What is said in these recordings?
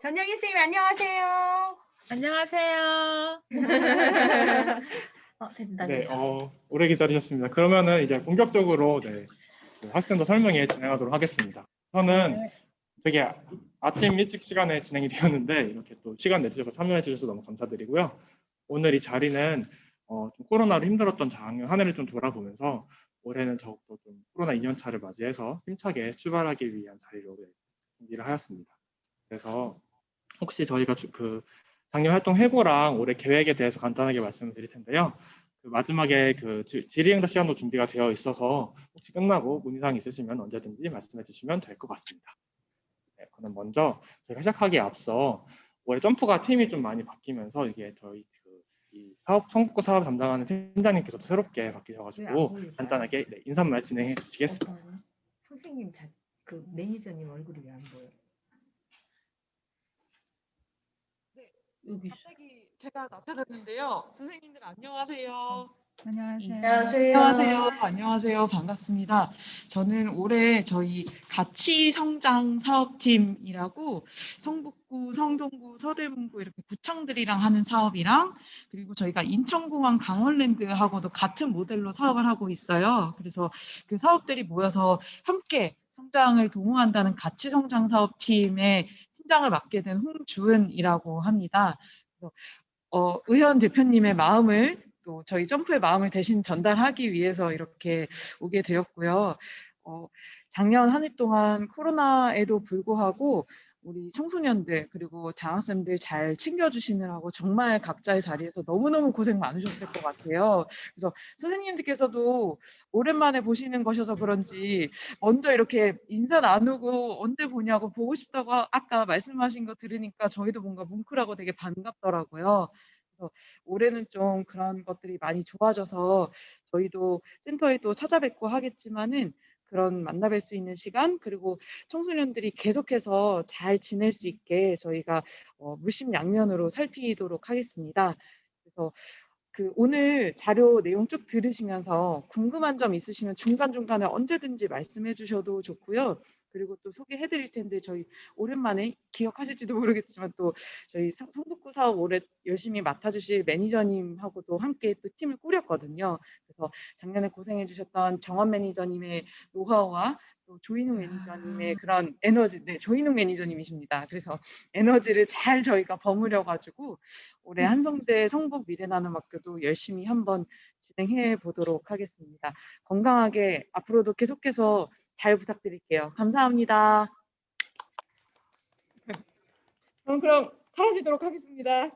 전영희 선생님 안녕하세요. 안녕하세요. 된다. 네, 오래 기다리셨습니다. 그러면은 이제 본격적으로 그 학생도 설명회 진행하도록 하겠습니다. 저는 되게 아침 일찍 시간에 진행이 되었는데 이렇게 또 시간 내주셔서 참여해 주셔서 너무 감사드리고요. 오늘 이 자리는 좀 코로나로 힘들었던 작년 한 해를 좀 돌아보면서 올해는 더욱더 좀 코로나 2년차를 맞이해서 힘차게 출발하기 위한 자리로 준비를 하였습니다. 그래서 혹시 저희가 그 작년 활동 해고랑 올해 계획에 대해서 간단하게 말씀을 드릴 텐데요. 그 마지막에 그 질의응답 시간도 준비가 되어 있어서 혹시 끝나고 문의사항 있으시면 언제든지 말씀해 주시면 될 것 같습니다. 네, 그럼 먼저 저희가 시작하기에 앞서 올해 점프가 팀이 좀 많이 바뀌면서 이게 저희 이 성북구 사업 담당하는 팀장님께서도 새롭게 바뀌셔가지고 간단하게 인사말 진행해 주시겠습니다. 선생님 그 매니저님 얼굴이 왜 안 보여? 여기 갑자기 제가 나타났는데요. 선생님들 안녕하세요. 안녕하세요. 안녕하세요. 반갑습니다. 저는 올해 저희 가치 성장 사업팀이라고 성북구, 성동구, 서대문구 이렇게 구청들이랑 하는 사업이랑 그리고 저희가 인천공항 강원랜드하고도 같은 모델로 사업을 하고 있어요. 그래서 그 사업들이 모여서 함께 성장을 도모한다는 가치 성장 사업팀의 팀장을 맡게 된 홍주은이라고 합니다. 그래서 의현 대표님의 마음을 또 저희 점프의 마음을 대신 전달하기 위해서 이렇게 오게 되었고요. 작년 한 해 동안 코로나에도 불구하고 우리 청소년들 그리고 장학생들 잘 챙겨주시느라고 정말 각자의 자리에서 너무너무 고생 많으셨을 것 같아요. 그래서 선생님들께서도 오랜만에 보시는 것이어서 그런지 먼저 이렇게 인사 나누고 언제 보냐고 보고 싶다고 아까 말씀하신 거 들으니까 저희도 뭔가 뭉클하고 되게 반갑더라고요. 그래서 올해는 좀 그런 것들이 많이 좋아져서 저희도 센터에 또 찾아뵙고 하겠지만은 그런 만나뵐 수 있는 시간 그리고 청소년들이 계속해서 잘 지낼 수 있게 저희가 물심양면으로 살피도록 하겠습니다. 그래서 그 오늘 자료 내용 쭉 들으시면서 궁금한 점 있으시면 중간중간에 언제든지 말씀해 주셔도 좋고요. 그리고 또 소개해 드릴 텐데 저희 오랜만에 기억하실지도 모르겠지만 또 저희 성북구 사업 올해 열심히 맡아주실 매니저님하고도 함께 또 팀을 꾸렸거든요. 그래서 작년에 고생해 주셨던 정원 매니저님의 노하우와 또 조인웅 매니저님의 그런 에너지, 네, 조인웅 매니저님이십니다. 그래서 에너지를 잘 저희가 버무려 가지고 올해 한성대 성북 미래나눔학교도 열심히 한번 진행해 보도록 하겠습니다. 건강하게 앞으로도 계속해서 잘 부탁드릴게요. 감사합니다. 그럼 사라지도록 하겠습니다.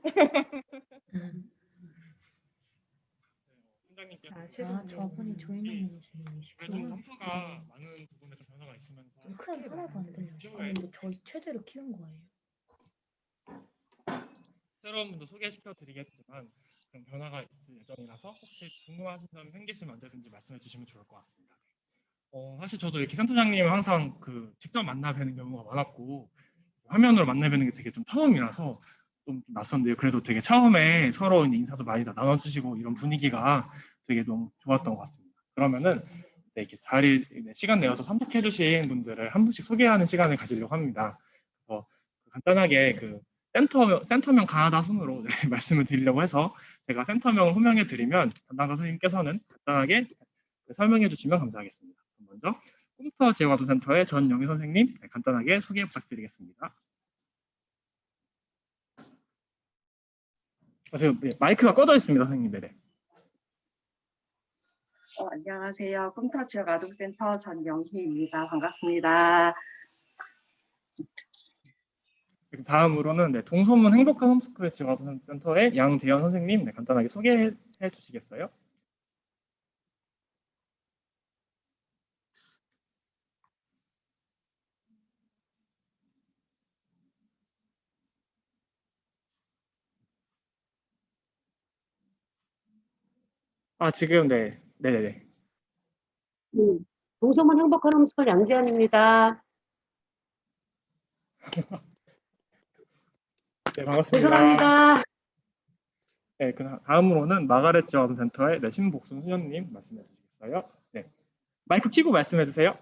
저분이 조인웅 매니저님이시구나. 그래도 점프가 많은 부분에 좀 변화가 있으면서 크게 하나도 안 들려. 아니 뭐 저희 최대로 키운 거예요. 새로운 분도 소개시켜 드리겠지만 그런 변화가 있을 예정이라서 혹시 궁금하신 점 생기시면 언제든지 말씀해 주시면 좋을 것 같습니다. 사실 저도 이렇게 센터장님 항상 직접 만나 뵈는 경우가 많았고 화면으로 만나 뵈는 게 되게 좀 처음이라서 좀 낯선데요. 그래도 되게 처음에 서로 인사도 많이 다 나눠주시고 이런 분위기가 되게 너무 좋았던 것 같습니다. 그러면은 이렇게 시간 내어서 참석해 주신 분들을 한 분씩 소개하는 시간을 가지려고 합니다. 그래서 간단하게 센터명 가나다 순으로 말씀을 드리려고 해서 제가 센터명을 호명해 드리면 담당자 선생님께서는 간단하게 설명해 주시면 감사하겠습니다. 먼저 꿈터 지역아동센터의 전영희 선생님 간단하게 소개 부탁드리겠습니다. 지금 마이크가 꺼져 있습니다, 선생님. 네. 안녕하세요. 꿈터 지역아동센터 전영희입니다. 반갑습니다. 다음으로는 동소문 행복한 홈스쿨 지역아동센터의 양재현 선생님 간단하게 소개해 주시겠어요? 지금 네네네. 동서문 행복한 홈스쿨 양지연입니다. 네, 반갑습니다. 죄송합니다. 네, 다음으로는 마가렛 지역아동센터의 신복순 수녀님 말씀해 주시겠어요? 네, 마이크 켜고 말씀해 주세요.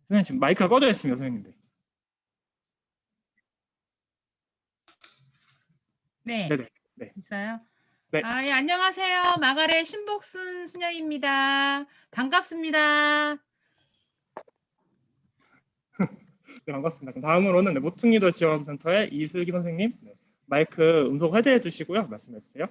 선생님 지금 마이크가 꺼져 있습니다, 선생님들. 네. 네네. 네. 있어요? 네. 예, 안녕하세요. 마가렛 신복순 수녀입니다. 반갑습니다. 네, 반갑습니다. 그럼 다음으로는 모퉁이돌 지원센터의 이슬기 선생님, 마이크 음성 해제해 주시고요. 말씀해 주세요.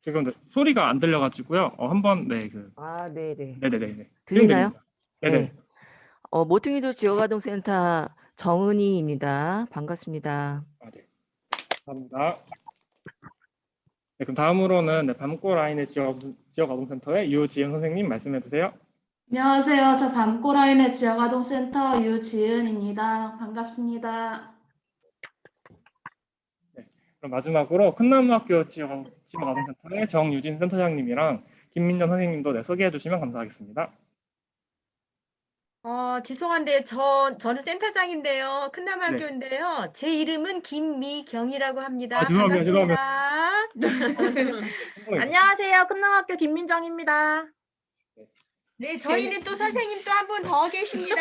지금 소리가 안 들려가지고요. 한번 네네. 네네. 지금 들리나요? 됩니다. 네네. 네. 모퉁이돌 지역아동센터 정은희입니다. 반갑습니다. 네. 감사합니다. 네, 그럼 다음으로는 밤꽃라인의 지역아동센터의 유지은 선생님 말씀해 주세요. 안녕하세요. 저 밤꼬라인의 지역아동센터 유지은입니다. 반갑습니다. 그럼 마지막으로 큰나무학교 지역아동센터의 정유진 센터장님이랑 김민정 선생님도 소개해 주시면 감사하겠습니다. 죄송한데 저는 센터장인데요. 네. 큰나무학교인데요. 제 이름은 김미경이라고 합니다. 죄송합니다. 반갑습니다. 안녕하세요. 큰나무학교 김민정입니다. 네, 저희는 또 선생님 또 한 분 더 계십니다.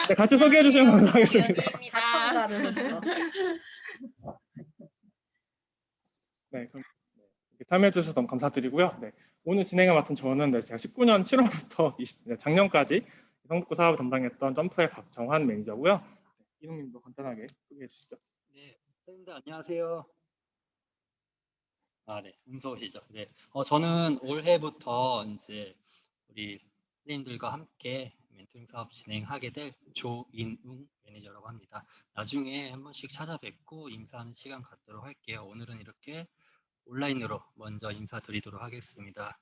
네, 같이 소개해 주시면 감사하겠습니다. 가천가를. 네, 그럼 이렇게 참여해 주셔서 너무 감사드리고요. 네, 오늘 진행을 맡은 저는 제가 19년 7월부터 작년까지 성북구 사업을 담당했던 점프의 박정환 매니저고요. 이동님도 간단하게 소개해 주시죠. 네, 선생님들 안녕하세요. 네, 음소이죠. 네, 저는 올해부터 이제 우리 선생님들과 함께 멘토링 사업 진행하게 될 조인웅 매니저라고 합니다. 나중에 한 번씩 찾아뵙고 인사하는 시간 갖도록 할게요. 오늘은 이렇게 온라인으로 먼저 인사드리도록 하겠습니다.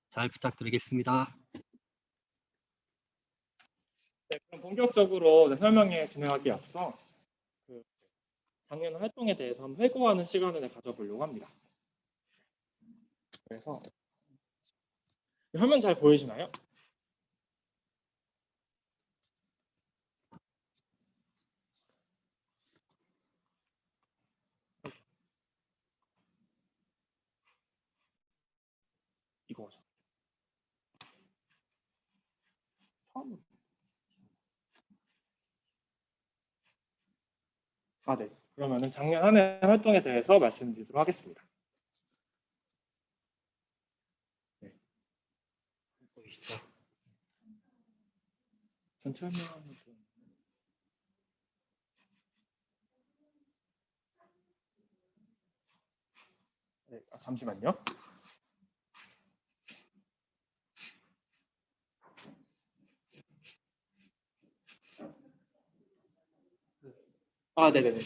잘 부탁드리겠습니다. 네, 그럼 본격적으로 설명회 진행하기에 앞서 작년 활동에 대해서 한번 회고하는 시간을 가져보려고 합니다. 그래서 화면 잘 보이시나요? 이거죠. 처음으로. 네. 그러면은 작년 한 해 활동에 대해서 말씀드리도록 하겠습니다. 네. 보이시죠? 천천히 하면 좀. 네, 잠시만요. 네네네.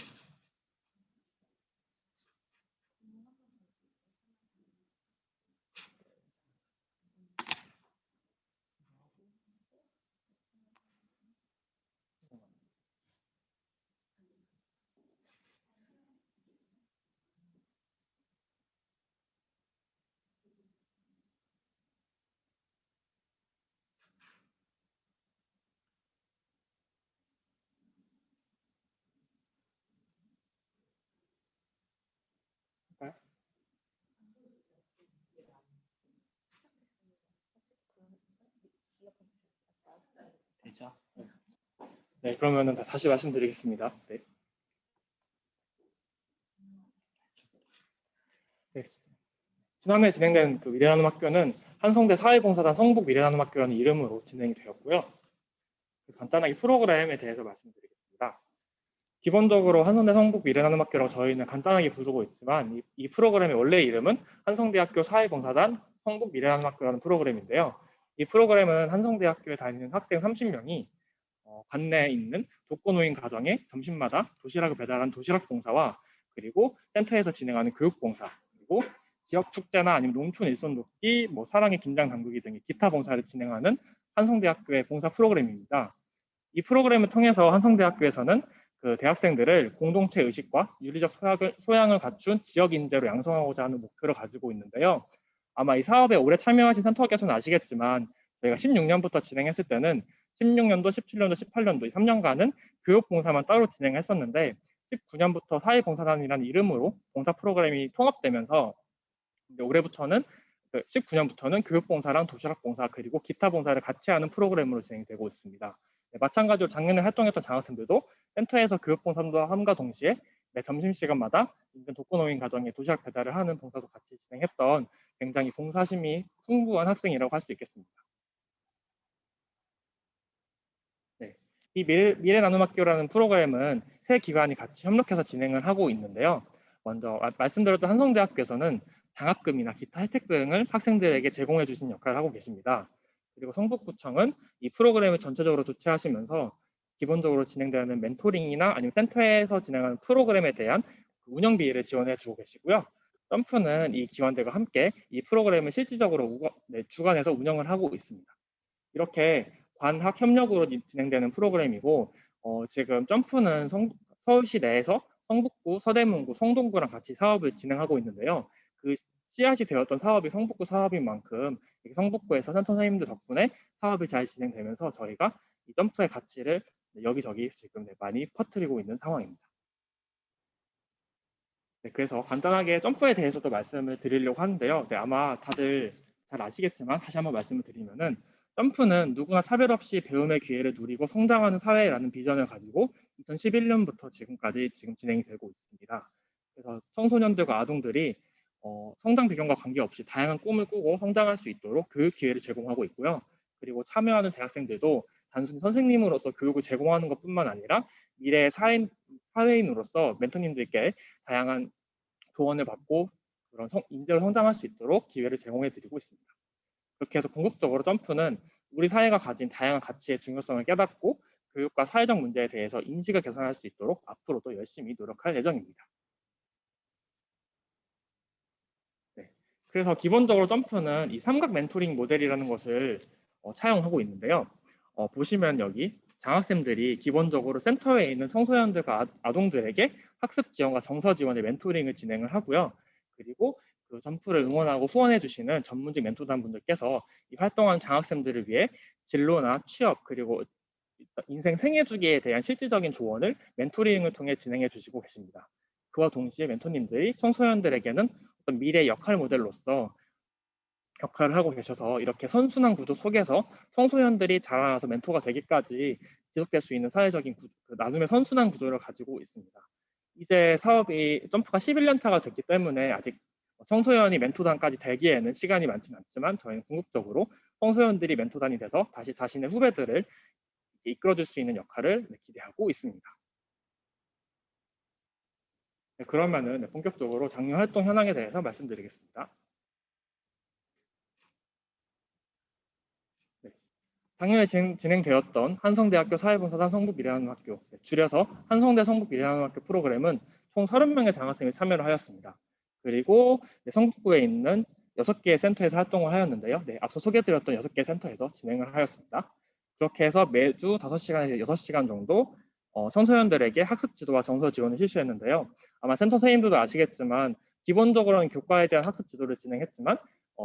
되죠? 네, 그러면은 다시 말씀드리겠습니다. 네. 네. 지난해 진행된 미래나눔학교는 한성대 사회봉사단 성북미래나눔학교라는 이름으로 진행이 되었고요. 간단하게 프로그램에 대해서 말씀드리겠습니다. 기본적으로 한성대 성북미래나눔학교라고 저희는 간단하게 부르고 있지만 이 프로그램의 원래 이름은 한성대학교 사회봉사단 성북미래나눔학교라는 프로그램인데요. 이 프로그램은 한성대학교에 다니는 학생 30명이 관내에 있는 독거노인 가정에 점심마다 도시락을 배달하는 도시락 봉사와 그리고 센터에서 진행하는 교육 봉사 그리고 지역 축제나 아니면 농촌 일손 돕기, 사랑의 김장 담그기 등의 기타 봉사를 진행하는 한성대학교의 봉사 프로그램입니다. 이 프로그램을 통해서 한성대학교에서는 대학생들을 공동체 의식과 윤리적 소양을 갖춘 지역 인재로 양성하고자 하는 목표를 가지고 있는데요. 아마 이 사업에 오래 참여하신 센터께서는 아시겠지만 저희가 16년부터 진행했을 때는 16년도, 17년도, 18년도 이 3년간은 교육봉사만 따로 진행했었는데 19년부터 사회봉사단이라는 이름으로 봉사 프로그램이 통합되면서 올해부터는 19년부터는 교육봉사랑 도시락봉사 그리고 기타 봉사를 같이 하는 프로그램으로 진행되고 있습니다. 네, 마찬가지로 작년에 활동했던 장학생들도 센터에서 교육봉사도 함과 동시에 매 점심시간마다 인근 독거노인 가정에 도시락 배달을 하는 봉사도 같이 진행했던 굉장히 봉사심이 풍부한 학생이라고 할 수 있겠습니다. 네, 이 미래 나눔학교라는 프로그램은 세 기관이 같이 협력해서 진행을 하고 있는데요. 먼저 말씀드렸던 한성대학교에서는 장학금이나 기타 혜택 등을 학생들에게 제공해 주신 역할을 하고 계십니다. 그리고 성북구청은 이 프로그램을 전체적으로 주최하시면서 기본적으로 진행되는 멘토링이나 아니면 센터에서 진행하는 프로그램에 대한 운영비를 지원해 주고 계시고요. 점프는 이 기관들과 함께 이 프로그램을 실질적으로 주관해서 운영을 하고 있습니다. 이렇게 관학 협력으로 진행되는 프로그램이고 지금 점프는 서울시 내에서 성북구, 서대문구, 성동구랑 같이 사업을 진행하고 있는데요. 그 씨앗이 되었던 사업이 성북구 사업인 만큼 성북구에서 센터 선생님들 덕분에 사업이 잘 진행되면서 저희가 이 점프의 가치를 여기저기 지금 많이 퍼뜨리고 있는 상황입니다. 네, 그래서 간단하게 점프에 대해서도 말씀을 드리려고 하는데요. 네, 아마 다들 잘 아시겠지만 다시 한번 말씀을 드리면은 점프는 누구나 차별 없이 배움의 기회를 누리고 성장하는 사회라는 비전을 가지고 2011년부터 지금까지 진행이 되고 있습니다. 그래서 청소년들과 아동들이 성장 배경과 관계없이 다양한 꿈을 꾸고 성장할 수 있도록 교육 기회를 제공하고 있고요. 그리고 참여하는 대학생들도 단순히 선생님으로서 교육을 제공하는 것뿐만 아니라 미래의 사회인으로서 멘토님들께 다양한 조언을 받고 그런 인재로 성장할 수 있도록 기회를 제공해 드리고 있습니다. 그렇게 해서 궁극적으로 점프는 우리 사회가 가진 다양한 가치의 중요성을 깨닫고 교육과 사회적 문제에 대해서 인식을 개선할 수 있도록 앞으로도 열심히 노력할 예정입니다. 네, 그래서 기본적으로 점프는 이 삼각 멘토링 모델이라는 것을 차용하고 있는데요. 보시면 여기 장학생들이 기본적으로 센터에 있는 청소년들과 아동들에게 학습 지원과 정서 지원의 멘토링을 진행을 하고요. 그리고 그 점프를 응원하고 후원해 주시는 전문직 멘토단 분들께서 이 활동하는 장학생들을 위해 진로나 취업 그리고 인생 생애 주기에 대한 실질적인 조언을 멘토링을 통해 진행해 주시고 계십니다. 그와 동시에 멘토님들이 청소년들에게는 어떤 미래 역할 모델로서 역할을 하고 계셔서 이렇게 선순환 구조 속에서 청소년들이 자라나서 멘토가 되기까지 지속될 수 있는 사회적인 나눔의 선순환 구조를 가지고 있습니다. 이제 사업이 점프가 11년 차가 됐기 때문에 아직 청소년이 멘토단까지 되기에는 시간이 많지는 않지만 저희는 궁극적으로 청소년들이 멘토단이 돼서 다시 자신의 후배들을 이끌어줄 수 있는 역할을 기대하고 있습니다. 네, 그러면은 본격적으로 작년 활동 현황에 대해서 말씀드리겠습니다. 네, 작년에 진행되었던 한성대학교 사회봉사단 성북미래나눔학교, 줄여서 한성대 성북미래나눔학교 프로그램은 총 30명의 장학생이 참여를 하였습니다. 그리고 성북구에 있는 6개의 센터에서 활동을 하였는데요. 네, 앞서 소개해드렸던 6개의 센터에서 진행을 하였습니다. 그렇게 해서 매주 5시간에서 6시간 정도 청소년들에게 학습 지도와 정서 지원을 실시했는데요. 아마 센터 선생님들도 아시겠지만 기본적으로는 교과에 대한 학습 지도를 진행했지만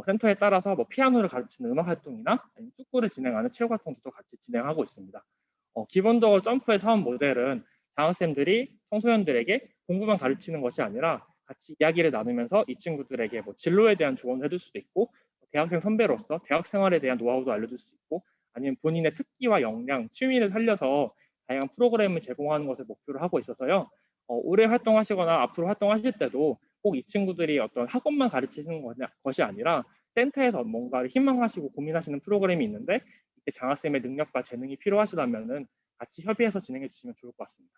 센터에 따라서 피아노를 가르치는 음악 활동이나 아니면 축구를 진행하는 체육 활동도 같이 진행하고 있습니다. 기본적으로 점프의 사업 모델은 장학생들이 청소년들에게 공부만 가르치는 것이 아니라 같이 이야기를 나누면서 이 친구들에게 진로에 대한 조언을 해줄 수도 있고 대학생 선배로서 대학 생활에 대한 노하우도 알려줄 수 있고 아니면 본인의 특기와 역량, 취미를 살려서 다양한 프로그램을 제공하는 것을 목표로 하고 있어서요. 올해 활동하시거나 앞으로 활동하실 때도 꼭 이 친구들이 어떤 학원만 가르치는 것이 아니라 센터에서 뭔가를 희망하시고 고민하시는 프로그램이 있는데 이때 장학생의 능력과 재능이 필요하시다면 같이 협의해서 진행해 주시면 좋을 것 같습니다.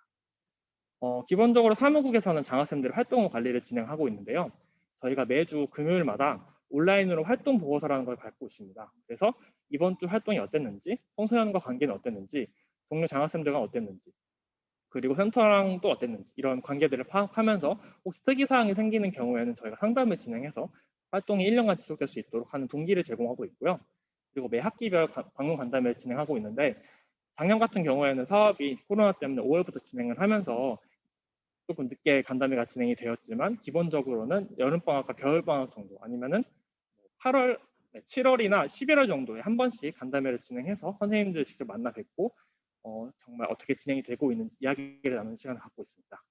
기본적으로 사무국에서는 장학생들의 활동 관리를 진행하고 있는데요. 저희가 매주 금요일마다 온라인으로 활동 보고서라는 걸 받고 있습니다. 그래서 이번 주 활동이 어땠는지, 청소년과 관계는 어땠는지, 동료 장학생들과 어땠는지, 그리고 센터랑 또 어땠는지 이런 관계들을 파악하면서 혹시 특이사항이 생기는 경우에는 저희가 상담을 진행해서 활동이 1년간 지속될 수 있도록 하는 동기를 제공하고 있고요. 그리고 매 학기별 방문 간담회를 진행하고 있는데 작년 같은 경우에는 사업이 코로나 때문에 5월부터 진행을 하면서 조금 늦게 간담회가 진행이 되었지만 기본적으로는 여름방학과 겨울방학 정도 아니면은 8월, 7월이나 11월 정도에 한 번씩 간담회를 진행해서 선생님들 직접 만나 뵙고 정말 어떻게 진행이 되고 있는 이야기를 나누는 시간을 갖고 있습니다.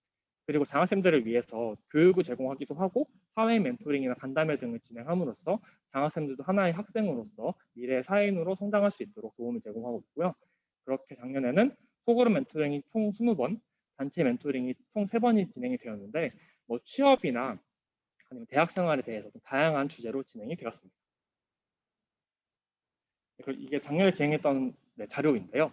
그리고 장학생들을 위해서 교육을 제공하기도 하고 사회 멘토링이나 간담회 등을 진행함으로써 장학생들도 하나의 학생으로서 미래의 사회인으로 성장할 수 있도록 도움을 제공하고 있고요. 그렇게 작년에는 소그룹 멘토링이 총 20번, 단체 멘토링이 총 3번이 진행이 되었는데 뭐 취업이나 아니면 대학 생활에 대해서 다양한 주제로 진행이 되었습니다. 이게 작년에 진행했던 자료인데요.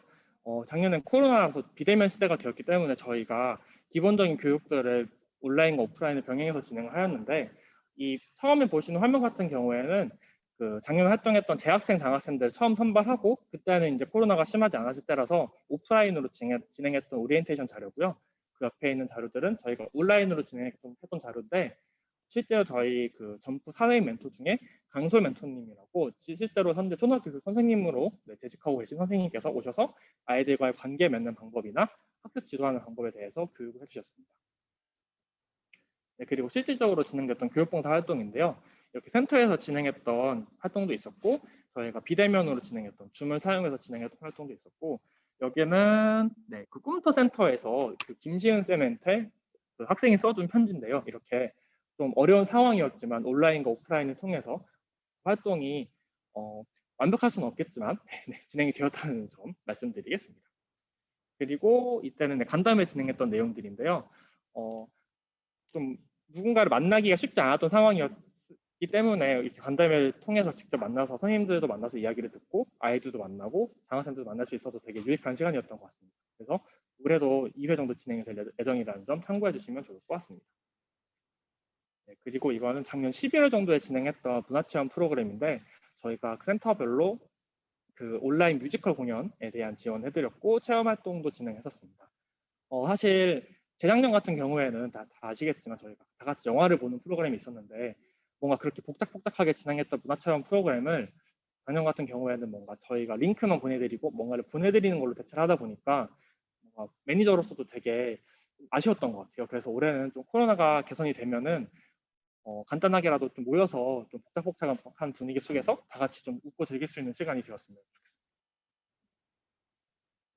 작년엔 코로나라서 비대면 시대가 되었기 때문에 저희가 기본적인 교육들을 온라인과 오프라인을 병행해서 진행을 하였는데 이 처음에 보시는 화면 같은 경우에는 그 작년 활동했던 재학생, 장학생들 처음 선발하고 그때는 이제 코로나가 심하지 않았을 때라서 오프라인으로 진행했던 오리엔테이션 자료고요. 그 옆에 있는 자료들은 저희가 온라인으로 진행했던 자료인데 실제로 저희 그 점프 사회 멘토 중에 강솔 멘토님이라고 실제로 현재 초등학교 선생님으로 재직하고 계신 선생님께서 오셔서 아이들과의 관계 맺는 방법이나 학습 지도하는 방법에 대해서 교육을 해주셨습니다. 네, 그리고 실질적으로 진행됐던 교육봉사 활동인데요. 이렇게 센터에서 진행했던 활동도 있었고 저희가 비대면으로 진행했던 줌을 사용해서 진행했던 활동도 있었고 여기는 그 꿈터 센터에서 그 김시은 쌤한테 그 학생이 써준 편지인데요. 이렇게 좀 어려운 상황이었지만 온라인과 오프라인을 통해서 활동이 완벽할 수는 없겠지만 진행이 되었다는 점 말씀드리겠습니다. 그리고 이때는 간담회 진행했던 내용들인데요. 좀 누군가를 만나기가 쉽지 않았던 상황이었기 때문에 이렇게 간담회를 통해서 직접 만나서 선생님들도 만나서 이야기를 듣고 아이들도 만나고 장학생들도 만날 수 있어서 되게 유익한 시간이었던 것 같습니다. 그래서 올해도 2회 정도 진행이 될 예정이라는 점 참고해 주시면 좋을 것 같습니다. 네, 그리고 이거는 작년 11월 정도에 진행했던 문화체험 프로그램인데 저희가 센터별로 그 온라인 뮤지컬 공연에 대한 지원해드렸고 체험 활동도 진행했었습니다. 사실 재작년 같은 경우에는 다 아시겠지만 저희가 다 같이 영화를 보는 프로그램이 있었는데 뭔가 그렇게 복작복작하게 진행했던 문화체험 프로그램을 작년 같은 경우에는 뭔가 저희가 링크만 보내드리고 뭔가를 보내드리는 걸로 대체를 하다 보니까 뭔가 매니저로서도 되게 아쉬웠던 것 같아요. 그래서 올해는 좀 코로나가 개선이 되면은 간단하게라도 좀 모여서 좀 복작복작한 분위기 속에서 다 같이 좀 웃고 즐길 수 있는 시간이 되었으면 좋겠습니다.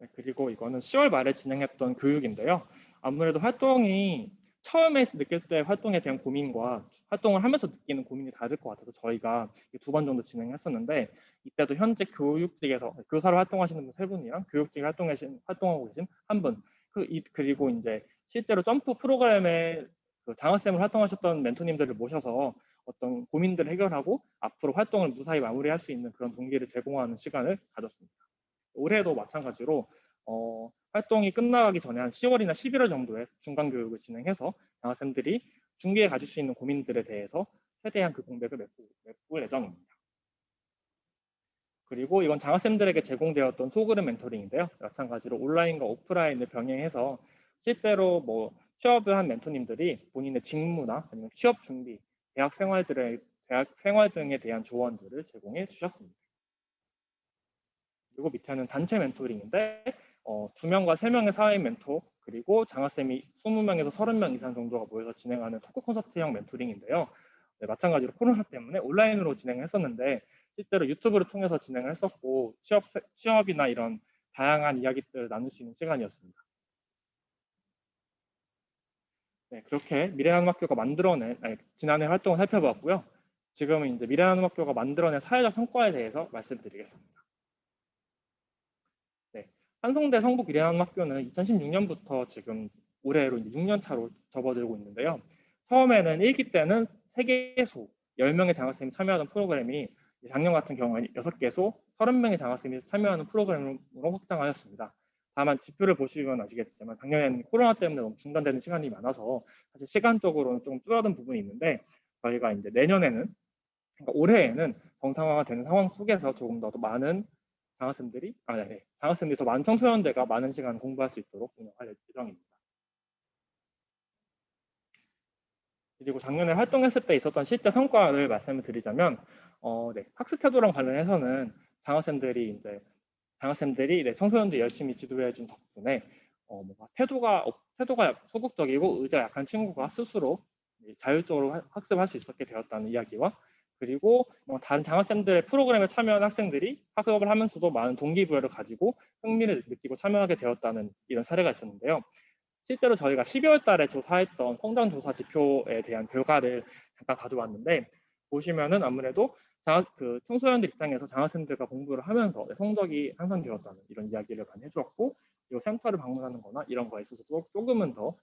네, 그리고 이거는 10월 말에 진행했던 교육인데요. 아무래도 활동이 처음에 느낄 때 활동에 대한 고민과 활동을 하면서 느끼는 고민이 다를 것 같아서 저희가 2번 정도 진행했었는데 이때도 현재 교육직에서 교사로 활동하시는 분 3분이랑 교육직에 활동하고 계신 1분 그리고 이제 실제로 점프 프로그램에 그 장학생으로 활동하셨던 멘토님들을 모셔서 어떤 고민들을 해결하고 앞으로 활동을 무사히 마무리할 수 있는 그런 동기를 제공하는 시간을 가졌습니다. 올해도 마찬가지로 활동이 끝나가기 전에 한 10월이나 11월 정도에 중간 교육을 진행해서 장학생들이 중기에 가질 수 있는 고민들에 대해서 최대한 그 공백을 메꿀 예정입니다. 그리고 이건 장학생들에게 제공되었던 소그룹 멘토링인데요. 마찬가지로 온라인과 오프라인을 병행해서 실제로 뭐 취업을 한 멘토님들이 본인의 직무나 아니면 취업 준비, 대학 생활 등에 대한 조언들을 제공해 주셨습니다. 그리고 밑에는 단체 멘토링인데 2명과 3명의 사회인 멘토 그리고 장학생이 20명에서 30명 이상 정도가 모여서 진행하는 토크 콘서트형 멘토링인데요. 네, 마찬가지로 코로나 때문에 온라인으로 진행했었는데 실제로 유튜브를 통해서 진행을 했었고 취업이나 이런 다양한 이야기들을 나눌 수 있는 시간이었습니다. 네, 그렇게 미래나눔학교가 지난해 활동을 살펴봤고요. 지금은 이제 미래나눔학교가 만들어낸 사회적 성과에 대해서 말씀드리겠습니다. 네, 한송대 성북 미래나눔학교는 2016년부터 지금 올해로 6년 차로 접어들고 있는데요. 처음에는 1기 때는 3개소 10명의 장학생이 참여하는 프로그램이 작년 같은 경우에는 6개소 30명의 장학생이 참여하는 프로그램으로 확장하였습니다. 다만 지표를 보시면 아시겠지만 작년에는 코로나 때문에 너무 중단되는 시간이 많아서 사실 시간적으로는 좀 줄어든 부분이 있는데 저희가 이제 내년에는 그러니까 올해에는 정상화가 되는 상황 속에서 조금 더 많은 장학생들이 더 많은 청소년들과 많은 시간 공부할 수 있도록 운영할 예정입니다. 그리고 작년에 활동했을 때 있었던 실제 성과를 말씀을 드리자면 학습 태도랑 관련해서는 장학생들이 청소년들이 열심히 지도해준 덕분에 뭔가 태도가 소극적이고 의지가 약한 친구가 스스로 자율적으로 학습할 수 있었게 되었다는 이야기와 그리고 뭐 다른 장학생들의 프로그램에 참여한 학생들이 학업을 하면서도 많은 동기부여를 가지고 흥미를 느끼고 참여하게 되었다는 이런 사례가 있었는데요. 실제로 저희가 12월 달에 조사했던 성장조사 지표에 대한 결과를 잠깐 가져왔는데, 보시면은 아무래도 청소년들 입장에서 장학생들과 공부를 하면서 성적이 향상되었다는 이런 이야기를 많이 해주었고, 그리고 센터를 방문하는 거나 이런 거에 있어서 조금은 더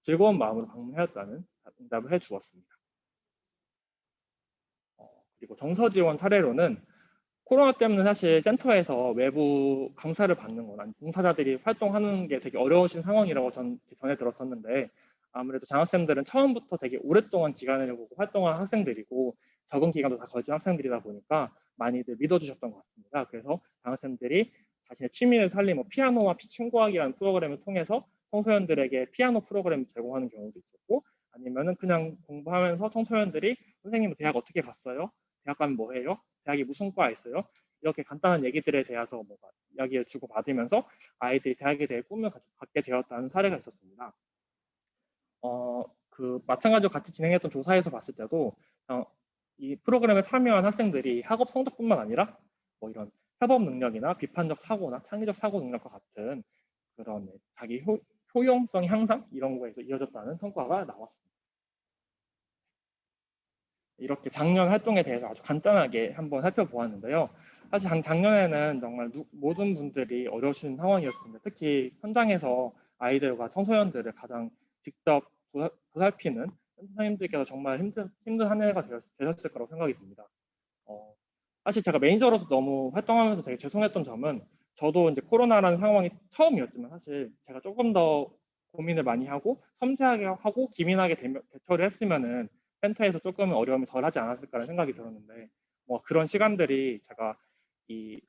즐거운 마음으로 방문하였다는 응답을 해주었습니다. 그리고 정서 지원 사례로는 코로나 때문에 사실 센터에서 외부 강사를 받는 거나 봉사자들이 활동하는 게 되게 어려우신 상황이라고 전에 들었었는데, 아무래도 장학생들은 처음부터 되게 오랫동안 기간을 보고 활동한 학생들이고 적응 기간도 다 거진 학생들이다 보니까 많이들 믿어주셨던 것 같습니다. 그래서 장학생들이 자신의 취미를 살린 피아노와 친구하기라는 프로그램을 통해서 청소년들에게 피아노 프로그램을 제공하는 경우도 있었고, 아니면은 그냥 공부하면서 청소년들이 선생님 대학 어떻게 갔어요? 대학 가면 뭐 해요? 대학이 무슨 과 있어요? 이렇게 간단한 얘기들에 대해서 이야기를 주고받으면서 아이들이 대학에 대해 꿈을 갖게 되었다는 사례가 있었습니다. 마찬가지로 같이 진행했던 조사에서 봤을 때도 이 프로그램에 참여한 학생들이 학업 성적뿐만 아니라 이런 협업 능력이나 비판적 사고나 창의적 사고 능력과 같은 그런 자기 효용성 향상 이런 거에서 이어졌다는 성과가 나왔습니다. 이렇게 작년 활동에 대해서 아주 간단하게 한번 살펴보았는데요. 사실 작년에는 정말 모든 분들이 어려우신 상황이었습니다. 특히 현장에서 아이들과 청소년들을 가장 직접 보살피는 선생님들께서 정말 힘든 한 해가 되셨을 거라고 생각이 듭니다. 사실 제가 매니저로서 너무 활동하면서 되게 죄송했던 점은, 저도 이제 코로나라는 상황이 처음이었지만 사실 제가 조금 더 고민을 많이 하고 섬세하게 하고 기민하게 대처를 했으면은 센터에서 조금은 어려움이 덜 하지 않았을까라는 생각이 들었는데, 그런 시간들이 제가 이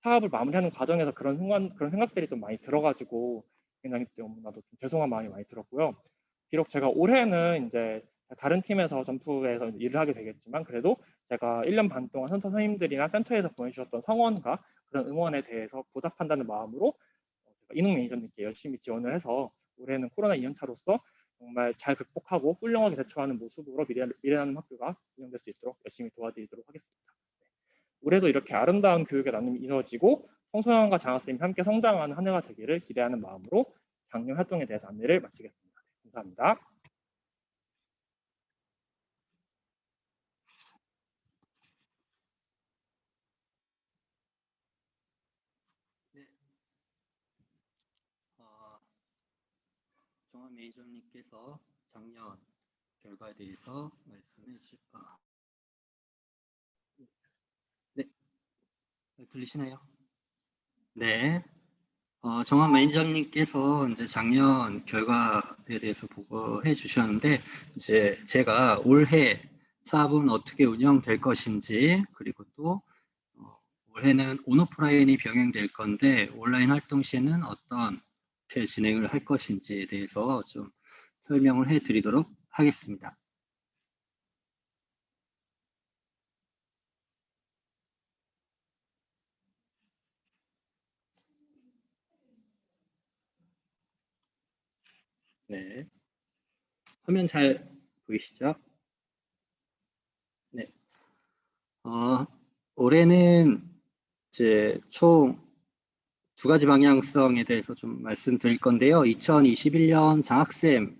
사업을 마무리하는 과정에서 그런 생각들이 좀 많이 들어가지고 굉장히 너무나도 좀 죄송한 마음이 많이 들었고요. 비록 제가 올해는 이제 다른 팀에서 점프에서 일을 하게 되겠지만, 그래도 제가 1년 반 동안 센터 선생님들이나 센터에서 보내주셨던 성원과 그런 응원에 대해서 보답한다는 마음으로 이능 매니저님께 열심히 지원을 해서 올해는 코로나 2년차로서 정말 잘 극복하고 훌륭하게 대처하는 모습으로 미래나눔 학교가 운영될 수 있도록 열심히 도와드리도록 하겠습니다. 올해도 이렇게 아름다운 교육의 나눔이 이루어지고 청소년과 장학생이 함께 성장하는 한 해가 되기를 기대하는 마음으로 작년 활동에 대해서 안내를 마치겠습니다. 감사합니다. 정한 매니저님께서 작년 결과에 대해서 말씀해 주실까? 네, 들리시나요? 네. 정한 매니저님께서 이제 작년 결과에 대해서 보고해 주셨는데, 이제 제가 올해 사업은 어떻게 운영될 것인지, 그리고 또 올해는 온오프라인이 병행될 건데 온라인 활동 시에는 어떻게 진행을 할 것인지에 대해서 좀 설명을 해 드리도록 하겠습니다. 네. 화면 잘 보이시죠? 네. 올해는 이제 총 2가지 방향성에 대해서 좀 말씀드릴 건데요. 2021년 장학생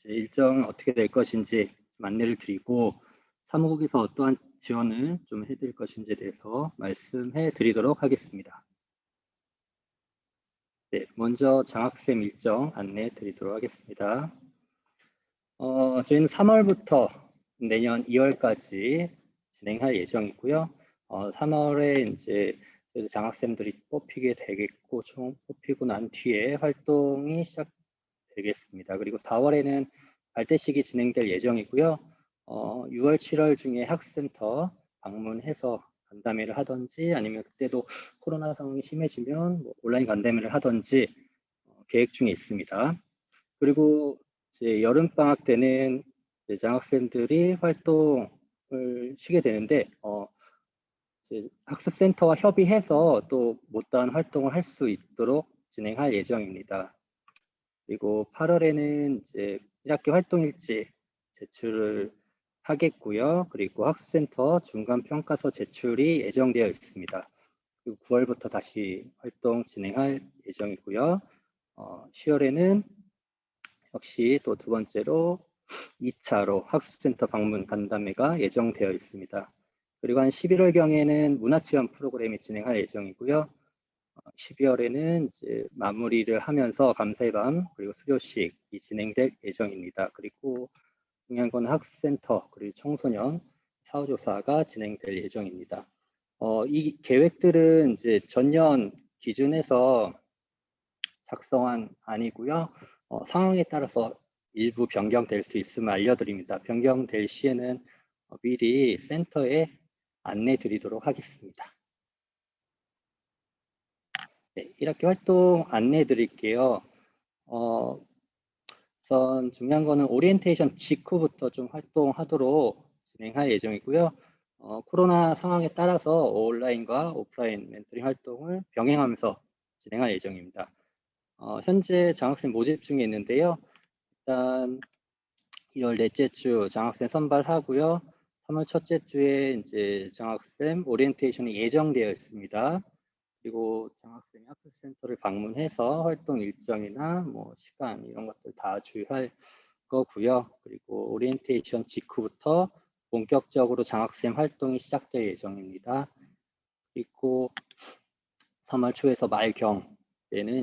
일정 어떻게 될 것인지 안내를 드리고, 사무국에서 어떠한 지원을 좀 해드릴 것인지에 대해서 말씀해 드리도록 하겠습니다. 네, 먼저 장학생 일정 안내해 드리도록 하겠습니다. 저희는 3월부터 내년 2월까지 진행할 예정이고요. 3월에 이제 장학생들이 뽑히게 되겠고, 총 뽑히고 난 뒤에 활동이 시작되겠습니다. 그리고 4월에는 발대식이 진행될 예정이고요. 6월, 7월 중에 학센터 방문해서 간담회를 하든지, 아니면 그때도 코로나 상황이 심해지면 온라인 간담회를 하든지 계획 중에 있습니다. 그리고 이제 여름방학 때는 이제 장학생들이 활동을 쉬게 되는데, 이제 학습센터와 협의해서 또 못다한 활동을 할 수 있도록 진행할 예정입니다. 그리고 8월에는 이제 1학기 활동일지 제출을 하겠고요. 그리고 학습센터 중간 평가서 제출이 예정되어 있습니다. 그리고 9월부터 다시 활동 진행할 예정이고요. 10월에는 역시 또 두 번째로 2차로 학습센터 방문 간담회가 예정되어 있습니다. 그리고 한 11월경에는 문화체험 프로그램이 진행할 예정이고요. 12월에는 이제 마무리를 하면서 감사의 밤 그리고 수료식이 진행될 예정입니다. 그리고 중요한 건 학습센터 그리고 청소년 사후조사가 진행될 예정입니다. 이 계획들은 이제 전년 기준에서 작성한 안이고요. 상황에 따라서 일부 변경될 수 있음을 알려드립니다. 변경될 시에는 미리 센터에 안내 드리도록 하겠습니다. 네, 1학기 활동 안내 드릴게요. 우선 중요한 거는 오리엔테이션 직후부터 좀 활동하도록 진행할 예정이고요. 코로나 상황에 따라서 온라인과 오프라인 멘토링 활동을 병행하면서 진행할 예정입니다. 현재 장학생 모집 중에 있는데요. 일단 2월 넷째 주 장학생 선발하고요. 3월 첫째 주에 이제 장학생 오리엔테이션이 예정되어 있습니다. 그리고 장학생이 학습센터를 방문해서 활동 일정이나 뭐 시간 이런 것들 다 주의할 거고요. 그리고 오리엔테이션 직후부터 본격적으로 장학생 활동이 시작될 예정입니다. 그리고 3월 초에서 말경에는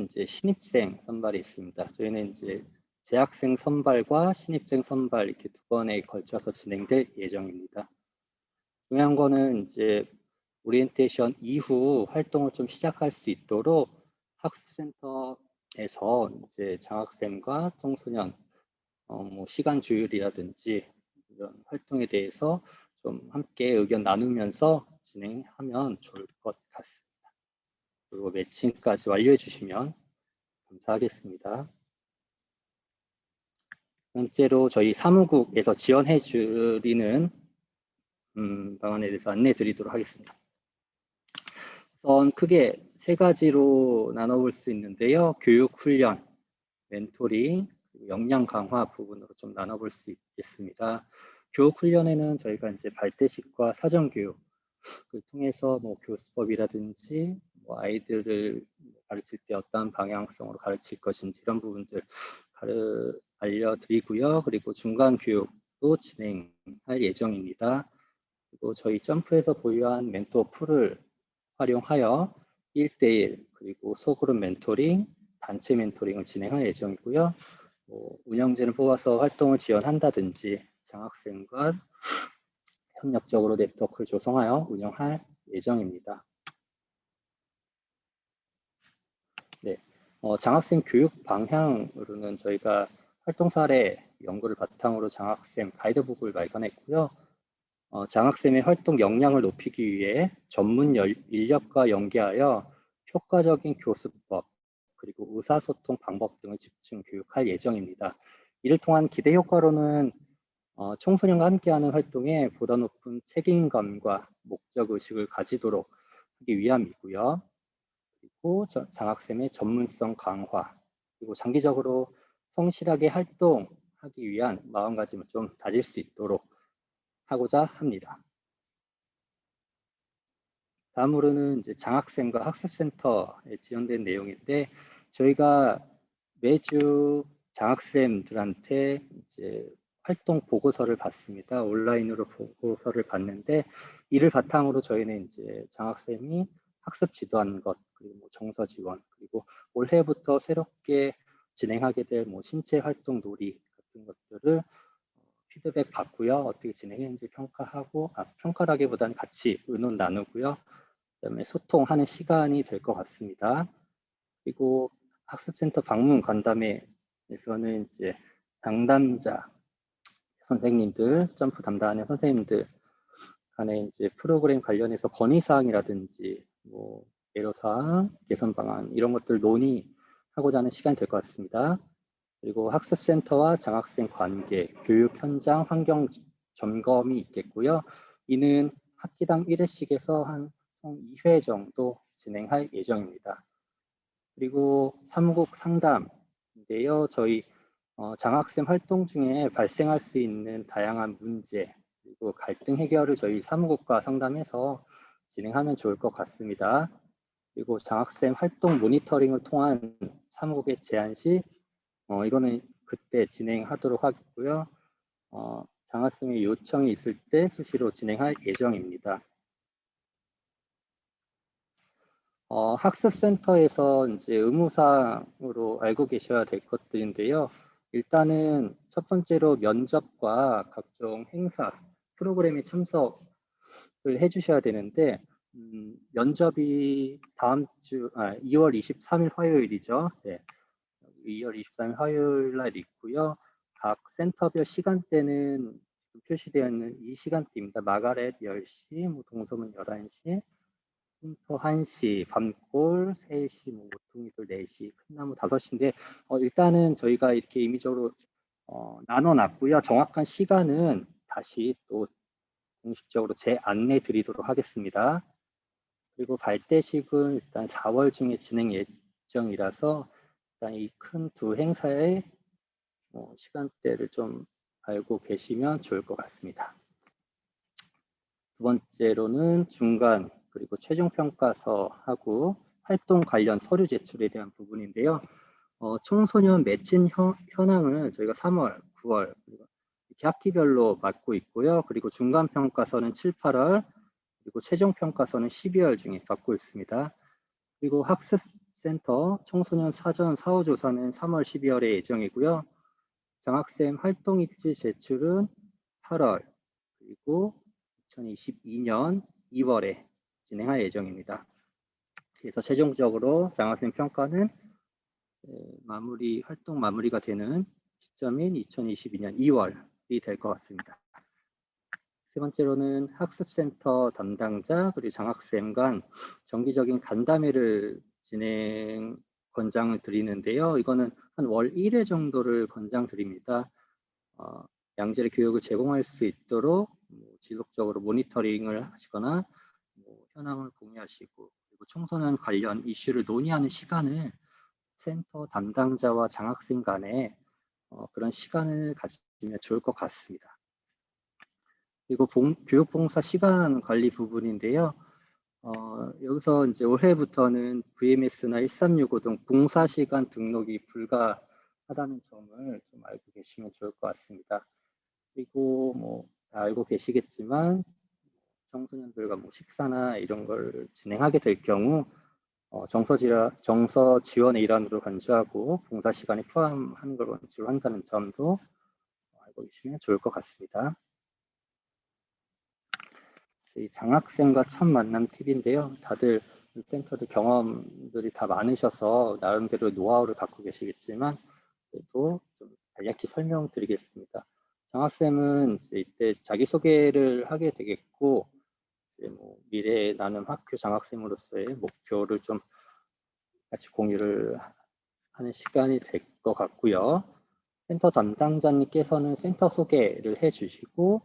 이제 신입생 선발이 있습니다. 저희는 이제 재학생 선발과 신입생 선발 이렇게 두 번에 걸쳐서 진행될 예정입니다. 중요한 거는 이제 오리엔테이션 이후 활동을 좀 시작할 수 있도록 학습센터에서 이제 장학생과 청소년 뭐 시간 조율이라든지 이런 활동에 대해서 좀 함께 의견 나누면서 진행하면 좋을 것 같습니다. 그리고 매칭까지 완료해 주시면 감사하겠습니다. 번째로 저희 사무국에서 지원해 드리는 방안에 대해서 안내 드리도록 하겠습니다. 우선 크게 세 가지로 나눠볼 수 있는데요. 교육 훈련, 멘토링, 역량 강화 부분으로 좀 나눠볼 수 있겠습니다. 교육 훈련에는 저희가 이제 발대식과 사전 교육을 통해서 뭐 교수법이라든지 뭐 아이들을 가르칠 때 어떤 방향성으로 가르칠 것인지 이런 부분들 알려드리고요. 그리고 중간 교육도 진행할 예정입니다. 그리고 저희 점프에서 보유한 멘토 풀을 활용하여 1대1 그리고 소그룹 멘토링, 단체 멘토링을 진행할 예정이고요. 운영진을 뽑아서 활동을 지원한다든지 장학생과 협력적으로 네트워크를 조성하여 운영할 예정입니다. 네, 장학생 교육 방향으로는 저희가 활동 사례 연구를 바탕으로 장학생 가이드북을 발간했고요. 장학생의 활동 역량을 높이기 위해 전문 인력과 연계하여 효과적인 교수법 그리고 의사소통 방법 등을 집중 교육할 예정입니다. 이를 통한 기대 효과로는 청소년과 함께하는 활동에 보다 높은 책임감과 목적의식을 가지도록 하기 위함이고요. 그리고 장학생의 전문성 강화, 그리고 장기적으로 성실하게 활동하기 위한 마음가짐을 좀 다질 수 있도록 하고자 합니다. 다음으로는 이제 장학생과 학습센터에 지원된 내용인데 저희가 매주 장학생들한테 이제 활동 보고서를 받습니다. 온라인으로 보고서를 받는데 이를 바탕으로 저희는 이제 장학생이 학습 지도하는 것 그리고 뭐 정서 지원 그리고 올해부터 새롭게 진행하게 될 뭐 신체 활동 놀이 같은 것들을 피드백 받고요. 어떻게 진행했는지 평가하고 평가라기보다는 같이 의논 나누고요. 그다음에 소통하는 시간이 될 것 같습니다. 그리고 학습센터 방문 간담회에서는 이제 당담자 선생님들, 점프 담당하는 선생님들 간에 이제 프로그램 관련해서 건의사항이라든지 뭐 애로사항, 개선 방안 이런 것들 논의하고자 하는 시간이 될 것 같습니다. 그리고 학습센터와 장학생 관계, 교육 현장 환경 점검이 있겠고요. 이는 학기당 1회씩에서 한 총 2회 정도 진행할 예정입니다. 그리고 사무국 상담인데요. 저희 장학생 활동 중에 발생할 수 있는 다양한 문제, 그리고 갈등 해결을 저희 사무국과 상담해서 진행하면 좋을 것 같습니다. 그리고 장학생 활동 모니터링을 통한 사무국의 제안 시 이거는 그때 진행하도록 하겠고요. 장학생의 요청이 있을 때 수시로 진행할 예정입니다. 학습센터에서 이제 의무사항으로 알고 계셔야 될 것들인데요. 일단은 첫 번째로 면접과 각종 행사, 프로그램에 참석을 해주셔야 되는데 면접이 다음 주 2월 23일 화요일이죠. 네, 2월 23일 화요일 날 있고요. 각 센터별 시간대는 표시되어 있는 이 시간대입니다. 마가렛 10시, 동서문 11시, 컴퓨터 1시, 밤골 3시, 모퉁이돌 4시, 큰나무 5시인데 일단은 저희가 이렇게 임의적으로 나눠놨고요. 정확한 시간은 다시 또 공식적으로 안내 드리도록 하겠습니다. 그리고 발대식은 일단 4월 중에 진행 예정이라서 일단 이 큰 두 행사의 시간대를 좀 알고 계시면 좋을 것 같습니다. 두 번째로는 중간 그리고 최종 평가서하고 활동 관련 서류 제출에 대한 부분인데요. 청소년 매칭 현황을 저희가 3월, 9월 이렇게 학기별로 맡고 있고요. 그리고 중간 평가서는 7, 8월 그리고 최종 평가서는 12월 중에 받고 있습니다. 그리고 학습센터 청소년 사전 사후 조사는 3월, 12월에 예정이고요. 장학생 활동 일지 제출은 8월 그리고 2022년 2월에 진행할 예정입니다. 그래서 최종적으로 장학생 평가는 활동 마무리가 되는 시점인 2022년 2월이 될 것 같습니다. 세 번째로는 학습센터 담당자 그리고 장학생 간 정기적인 간담회를 권장을 드리는데요. 이거는 한 월 1회 정도를 권장드립니다. 양질의 교육을 제공할 수 있도록 지속적으로 모니터링을 하시거나 현황을 공유하시고 그리고 청소년 관련 이슈를 논의하는 시간을 센터 담당자와 장학생 간에 그런 시간을 가지면 좋을 것 같습니다. 그리고 교육봉사 시간 관리 부분인데요. 여기서 이제 올해부터는 VMS나 1365 등 봉사 시간 등록이 불가하다는 점을 좀 알고 계시면 좋을 것 같습니다. 그리고 다 알고 계시겠지만 청소년들과 식사나 이런 걸 진행하게 될 경우 정서 지원의 일환으로 간주하고 봉사 시간에 포함하는 걸 원칙으로 한다는 점도 알고 계시면 좋을 것 같습니다. 저희 장학생과 첫 만남 팁인데요. 다들 센터들 경험들이 다 많으셔서 나름대로 노하우를 갖고 계시겠지만 그래도 좀 간략히 설명드리겠습니다. 장학생은 이때 자기소개를 하게 되겠고 이제 미래 나눔 학교 장학생으로서의 목표를 좀 같이 공유를 하는 시간이 될 것 같고요. 센터 담당자님께서는 센터 소개를 해주시고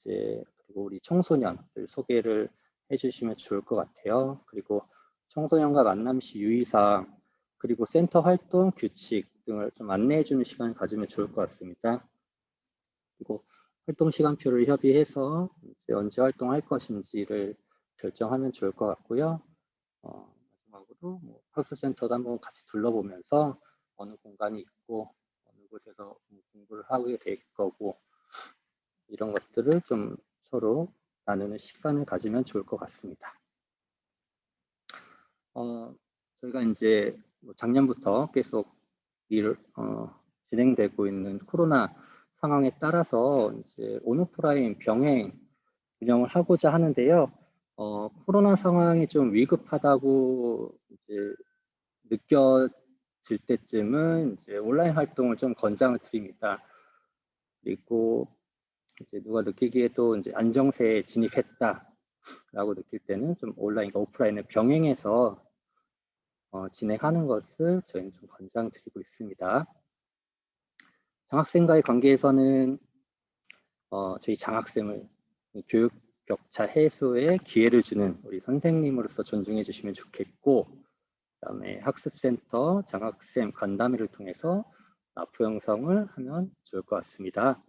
그리고 우리 청소년들 소개를 해주시면 좋을 것 같아요. 그리고 청소년과 만남 시 유의사항 그리고 센터 활동 규칙 등을 좀 안내해주는 시간을 가지면 좋을 것 같습니다. 그리고 활동 시간표를 협의해서 언제 활동할 것인지를 결정하면 좋을 것 같고요. 마지막으로 학습센터도 한번 같이 둘러보면서 어느 공간이 있고 어느 곳에서 공부를 하게 될 거고 이런 것들을 좀 서로 나누는 시간을 가지면 좋을 것 같습니다. 저희가 이제 작년부터 계속 진행되고 있는 코로나 상황에 따라서 이제 온오프라인 병행 운영을 하고자 하는데요. 코로나 상황이 좀 위급하다고 이제 느껴질 때쯤은 이제 온라인 활동을 좀 권장을 드립니다. 그리고 이제 누가 느끼기에도 이제 안정세에 진입했다라고 느낄 때는 좀 온라인과 오프라인을 병행해서 진행하는 것을 저희는 좀 권장드리고 있습니다. 장학생과의 관계에서는 저희 장학생을 교육 격차 해소에 기회를 주는 우리 선생님으로서 존중해 주시면 좋겠고 그다음에 학습센터 장학생 간담회를 통해서 나포 형성을 하면 좋을 것 같습니다.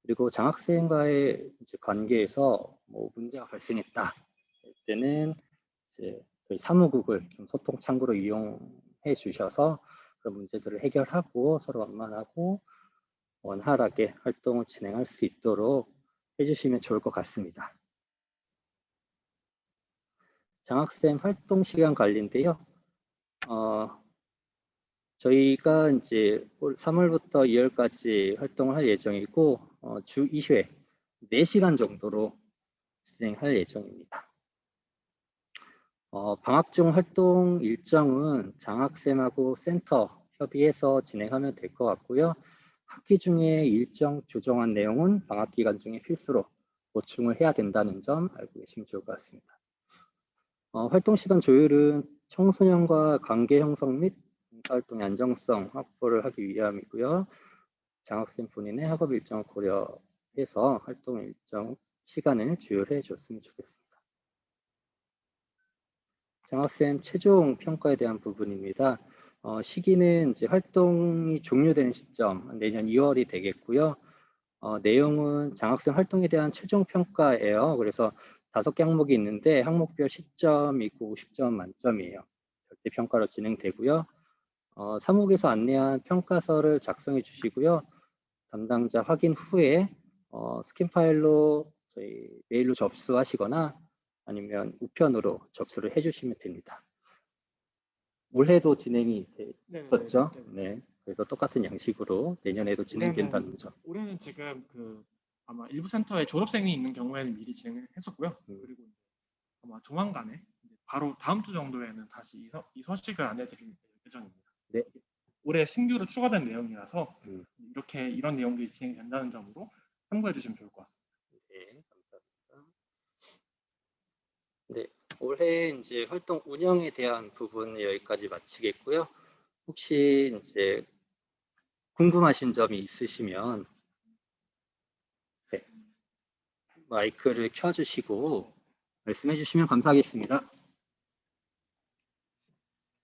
그리고 장학생과의 이제 관계에서 뭐 문제가 발생했다 할 때는 이제 저희 사무국을 좀 소통 창구로 이용해 주셔서 그런 문제들을 해결하고 서로 완만하고 원활하게 활동을 진행할 수 있도록 해주시면 좋을 것 같습니다. 장학생 활동 시간 관리인데요. 저희가 이제 올 3월부터 2월까지 활동을 할 예정이고 주 2회 4시간 정도로 진행할 예정입니다. 방학 중 활동 일정은 장학생하고 센터 협의해서 진행하면 될 것 같고요. 학기 중에 일정 조정한 내용은 방학 기간 중에 필수로 보충을 해야 된다는 점 알고 계시면 좋을 것 같습니다. 활동 시간 조율은 청소년과 관계 형성 및 봉사활동의 안정성 확보를 하기 위함이고요. 장학생 본인의 학업 일정을 고려해서 활동 일정 시간을 조율해 줬으면 좋겠습니다. 장학생 최종 평가에 대한 부분입니다. 시기는 이제 활동이 종료되는 시점 내년 2월이 되겠고요. 내용은 장학생 활동에 대한 최종 평가예요. 그래서 5개 항목이 있는데 항목별 시점이고 50점 만점이에요. 절대 평가로 진행되고요. 사무국에서 안내한 평가서를 작성해 주시고요. 담당자 확인 후에 스캔 파일로 저희 메일로 접수하시거나 아니면 우편으로 접수를 해주시면 됩니다. 올해도 진행이 됐었죠. 네. 그래서 똑같은 양식으로 내년에도 진행된다는 점. 올해는 지금 아마 일부 센터에 졸업생이 있는 경우에는 미리 진행했었고요. 그리고 아마 조만간에 바로 다음 주 정도에는 다시 이 소식을 안내드릴 예정입니다. 네. 올해 신규로 추가된 내용이라서 이런 내용들이 진행된다는 점으로 참고해 주시면 좋을 것 같습니다. 네, 감사합니다. 네, 올해 이제 활동 운영에 대한 부분 여기까지 마치겠고요. 혹시 이제 궁금하신 점이 있으시면 네, 마이크를 켜주시고 말씀해 주시면 감사하겠습니다.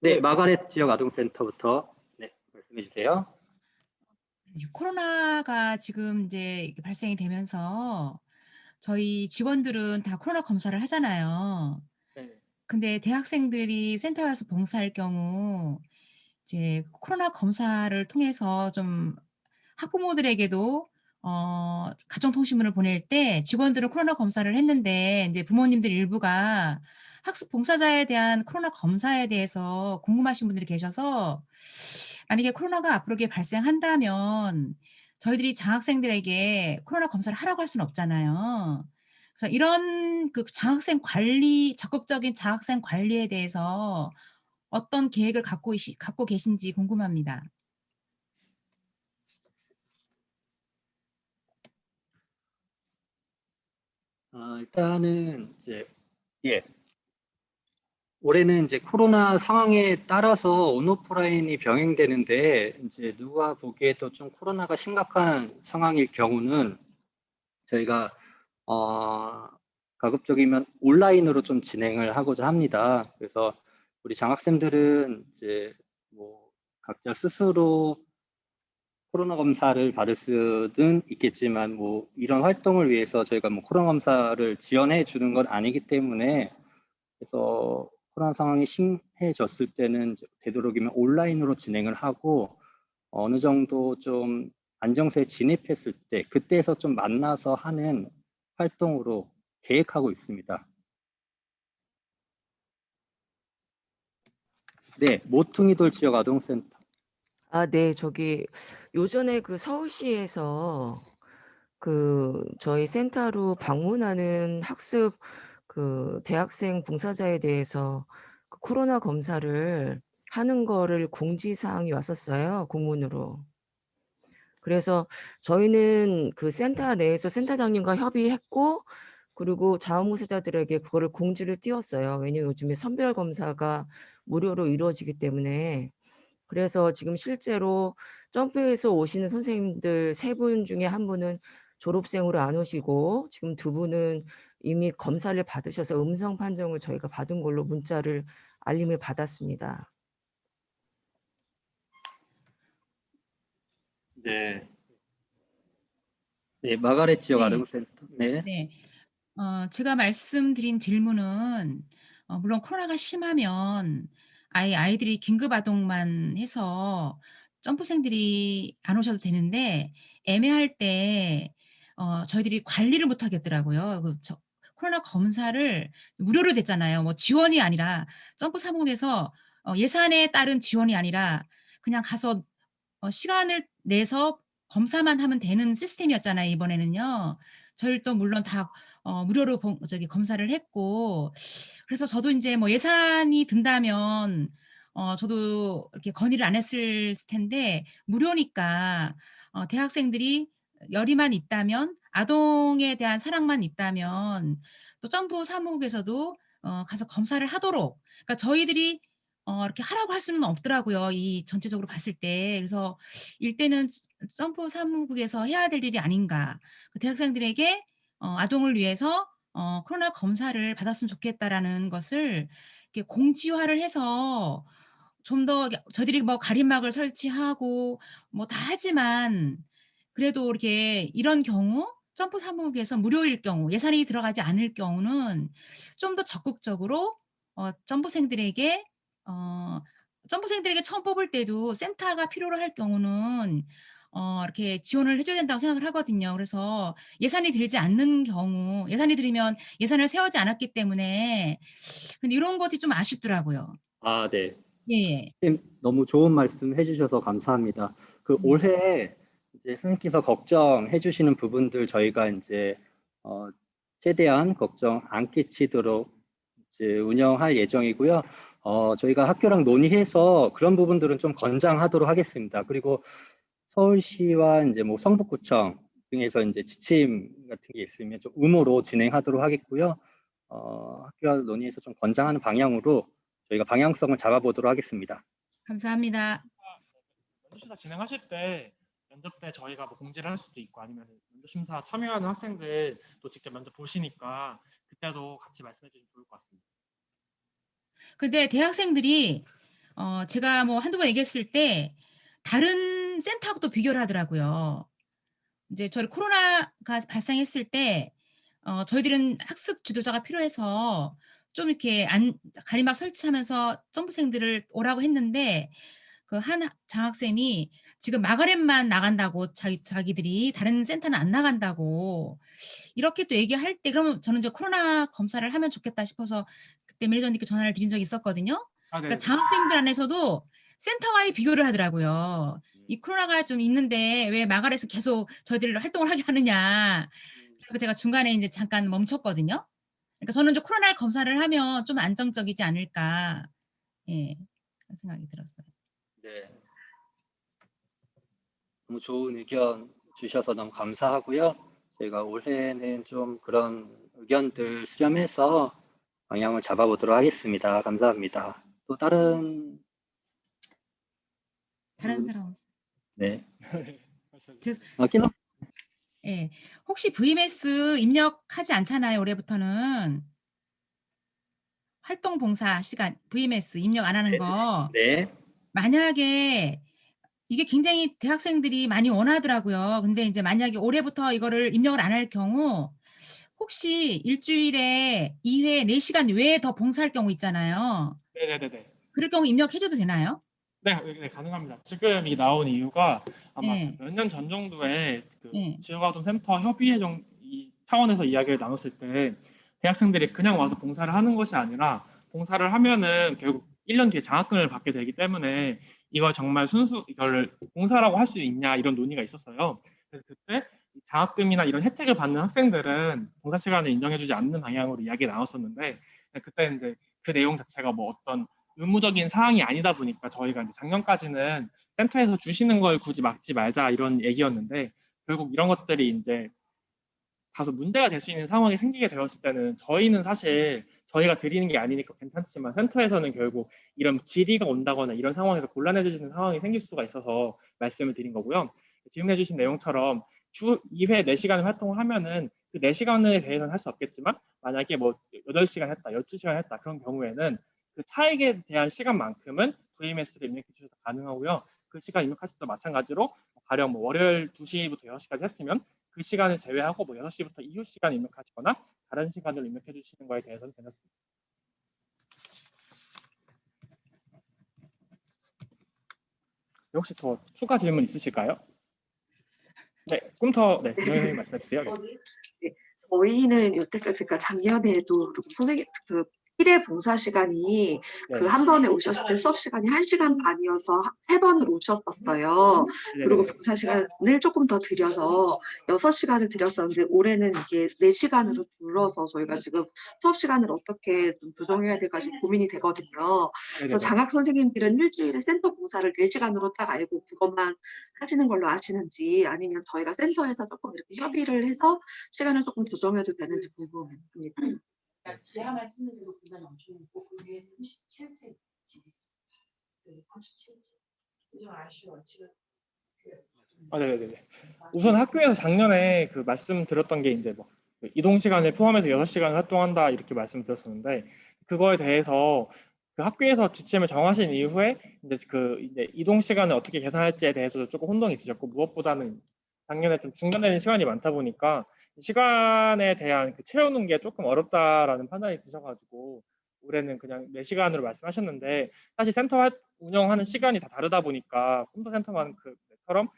네, 마가렛 지역 아동센터부터 네, 말씀해 주세요. 코로나가 지금 이제 이렇게 발생이 되면서 저희 직원들은 다 코로나 검사를 하잖아요. 네. 근데 대학생들이 센터에 와서 봉사할 경우 이제 코로나 검사를 통해서 좀 학부모들에게도 가정통신문을 보낼 때 직원들은 코로나 검사를 했는데 이제 부모님들 일부가 학습 봉사자에 대한 코로나 검사에 대해서 궁금하신 분들이 계셔서 만약에 코로나가 앞으로 발생한다면 저희들이 장학생들에게 코로나 검사를 하라고 할 수는 없잖아요. 그래서 이런 장학생 관리, 적극적인 장학생 관리에 대해서 어떤 계획을 갖고 계신지 궁금합니다. 일단은 이제 올해는 이제 코로나 상황에 따라서 온오프라인이 병행되는데 이제 누가 보기에도 좀 코로나가 심각한 상황일 경우는 저희가 가급적이면 온라인으로 좀 진행을 하고자 합니다. 그래서 우리 장학생들은 이제 뭐 각자 스스로 코로나 검사를 받을 수는 있겠지만 뭐 이런 활동을 위해서 저희가 뭐 코로나 검사를 지원해 주는 건 아니기 때문에 그래서 코로나 상황이 심해졌을 때는 되도록이면 온라인으로 진행을 하고 어느 정도 좀 안정세에 진입했을 때 그때에서 좀 만나서 하는 활동으로 계획하고 있습니다. 네, 모퉁이돌 지역 아동센터. 네, 요전에 서울시에서 저희 센터로 방문하는 학습 대학생 봉사자에 대해서 코로나 검사를 하는 거를 공지사항이 왔었어요, 공문으로. 그래서 저희는 센터 내에서 센터장님과 협의했고, 그리고 자원봉사자들에게 그거를 공지를 띄웠어요. 왜냐면 요즘에 선별 검사가 무료로 이루어지기 때문에. 그래서 지금 실제로 점프해서 오시는 선생님들 3분 중에 1분은 졸업생으로 안 오시고 지금 2분은 이미 검사를 받으셔서 음성 판정을 저희가 받은 걸로 문자를 알림을 받았습니다. 네. 네, 마가렛 지역 네. 아동센터. 네. 네. 제가 말씀드린 질문은 물론 코로나가 심하면 아이들이 긴급 아동만 해서 점프생들이 안 오셔도 되는데 애매할 때 저희들이 관리를 못 하겠더라고요. 코로나 검사를 무료로 됐잖아요. 뭐 지원이 아니라 점프 사무국에서 예산에 따른 지원이 아니라 그냥 가서 시간을 내서 검사만 하면 되는 시스템이었잖아요, 이번에는요. 저희도 물론 다 무료로 검사를 했고, 그래서 저도 이제 뭐 예산이 든다면 저도 이렇게 건의를 안 했을 텐데 무료니까 대학생들이 열의만 있다면, 아동에 대한 사랑만 있다면 또 점프 사무국에서도 가서 검사를 하도록, 그러니까 저희들이 이렇게 하라고 할 수는 없더라고요. 이 전체적으로 봤을 때. 그래서 일대는 점프 사무국에서 해야 될 일이 아닌가. 대학생들에게 아동을 위해서 코로나 검사를 받았으면 좋겠다라는 것을 이렇게 공지화를 해서 좀 더 저희들이 뭐 가림막을 설치하고 뭐 다 하지만 그래도 이렇게 이런 경우 점프 사무국에서 무료일 경우 예산이 들어가지 않을 경우는 좀 더 적극적으로 점프생들에게 점프생들에게 처음 뽑을 때도 센터가 필요로 할 경우는 이렇게 지원을 해줘야 된다고 생각을 하거든요. 그래서 예산이 들지 않는 경우, 예산이 들면 예산을 세우지 않았기 때문에 근데 이런 것이 좀 아쉽더라고요. 아, 네. 예. 선생님, 너무 좋은 말씀 해주셔서 감사합니다. 그 네. 올해 이제 선생님께서 걱정해 주시는 부분들 저희가 이제 최대한 걱정 안 끼치도록 이제 운영할 예정이고요. 저희가 학교랑 논의해서 그런 부분들은 좀 건장하도록 하겠습니다. 그리고 서울시와 이제 뭐 성북구청 등에서 이제 지침 같은 게 있으면 좀 의무로 진행하도록 하겠고요. 학교와 논의해서 좀 건장하는 방향으로 저희가 방향성을 잡아보도록 하겠습니다. 감사합니다. 면접 심사 진행하실 때 면접 때 저희가 뭐 공지를 할 수도 있고 아니면 면접 심사 참여하는 학생들 또 직접 면접 보시니까 그때도 같이 말씀해 주시면 좋을 것 같습니다. 근데 대학생들이 제가 뭐 한두 번 얘기했을 때 다른 센터하고 또 비교를 하더라고요. 이제 저희 코로나가 발생했을 때 저희들은 학습 지도자가 필요해서 좀 이렇게 가림막 설치하면서 점프생들을 오라고 했는데 그 한 장학생이 지금 마가렛만 나간다고 자기들이 다른 센터는 안 나간다고 이렇게 또 얘기할 때 그러면 저는 이제 코로나 검사를 하면 좋겠다 싶어서 그때 매니저님께 전화를 드린 적이 있었거든요. 아, 네. 그러니까 장학생들 안에서도 센터와의 비교를 하더라고요. 이 코로나가 좀 있는데 왜 마가렛에서 계속 저희들을 활동을 하게 하느냐. 그리고 제가 중간에 이제 잠깐 멈췄거든요. 그러니까 저는 이제 코로나 검사를 하면 좀 안정적이지 않을까. 예, 그런 생각이 들었어요. 네. 너무 좋은 의견 주셔서 너무 감사하고요. 저희가 올해는 좀 그런 의견들 수렴해서 방향을 잡아보도록 하겠습니다. 감사합니다. 또 다른 사람 없어요. 네. 죄송. 예, 혹시 VMS 입력하지 않잖아요. 올해부터는 활동 봉사 시간 VMS 입력 안 하는 거. 네. 만약에 이게 굉장히 대학생들이 많이 원하더라고요. 근데 이제 만약에 올해부터 이거를 입력을 안 할 경우 혹시 일주일에 2회 4시간 외에 더 봉사할 경우 있잖아요. 네네네네. 그럴 경우 입력해줘도 되나요? 네, 네, 가능합니다. 지금 이 나온 이유가 아마 네. 몇 년 전 정도에 그 네. 지역아동센터 협의회 이 차원에서 이야기를 나눴을 때 대학생들이 그냥 와서 봉사를 하는 것이 아니라 봉사를 하면은 결국 1년 뒤에 장학금을 받게 되기 때문에 이걸 정말 이걸 봉사라고 할 수 있냐 이런 논의가 있었어요. 그래서 그때 장학금이나 이런 혜택을 받는 학생들은 봉사 시간을 인정해주지 않는 방향으로 이야기가 나눴었는데 그때 이제 그 내용 자체가 뭐 어떤 의무적인 사항이 아니다 보니까 저희가 이제 작년까지는 센터에서 주시는 걸 굳이 막지 말자 이런 얘기였는데 결국 이런 것들이 이제 다소 문제가 될 수 있는 상황이 생기게 되었을 때는 저희는 사실 저희가 드리는 게 아니니까 괜찮지만 센터에서는 결국 이런 질의가 온다거나 이런 상황에서 곤란해지는 상황이 생길 수가 있어서 말씀을 드린 거고요. 질문해 주신 내용처럼 주 2회 4시간을 활동을 하면은 그 4시간에 대해서는 할 수 없겠지만 만약에 뭐 8시간 했다, 12시간 했다 그런 경우에는 그 차액에 대한 시간만큼은 VMS를 입력해 주셔도 가능하고요. 그 시간 입력하실 때도 마찬가지로 가령 뭐 월요일 2시부터 6시까지 했으면 그 시간을 제외하고 뭐 6시부터 이후 시간 입력하시거나 다른 시간을 입력해 주시는 거에 대해서는 괜찮습니다. 혹시 더 추가 질문 있으실까요? 네, 꿈터 네, 선생님 말씀해 주세요. 네. 네, 저희는 여태까지 그러니까 작년에도 선생님 그 1회 봉사 시간이 네. 그 한 번에 오셨을 때 수업 시간이 1시간 반이어서 3번을 오셨었어요. 그리고 봉사 시간을 조금 더 들여서 6시간을 들였었는데 올해는 이게 4시간으로 줄어서 저희가 지금 수업 시간을 어떻게 좀 조정해야 될까 지금 고민이 되거든요. 그래서 장학 선생님들은 일주일에 센터 봉사를 4시간으로 딱 알고 그것만 하시는 걸로 아시는지 아니면 저희가 센터에서 조금 이렇게 협의를 해서 시간을 조금 조정해도 되는지 궁금합니다. 지하 말씀드리고 공간이 엄청 있고 그 위에 37층 집이 37층 좀 아쉬워 지금. 네네네. 우선 학교에서 작년에 그 말씀드렸던 게 이제 뭐 이동 시간을 포함해서 6시간 활동한다 이렇게 말씀드렸었는데 그거에 대해서 그 학교에서 지침을 정하신 이후에 이제 이동 시간을 어떻게 계산할지에 대해서도 조금 혼동이 있으셨고 무엇보다는 작년에 좀 중단되는 시간이 많다 보니까 시간에 대한 그 채우는 게 조금 어렵다라는 판단이 드셔가지고 올해는 그냥 4시간으로 말씀하셨는데 사실 센터 운영하는 시간이 다 다르다 보니까 꿈터 센터만 그처럼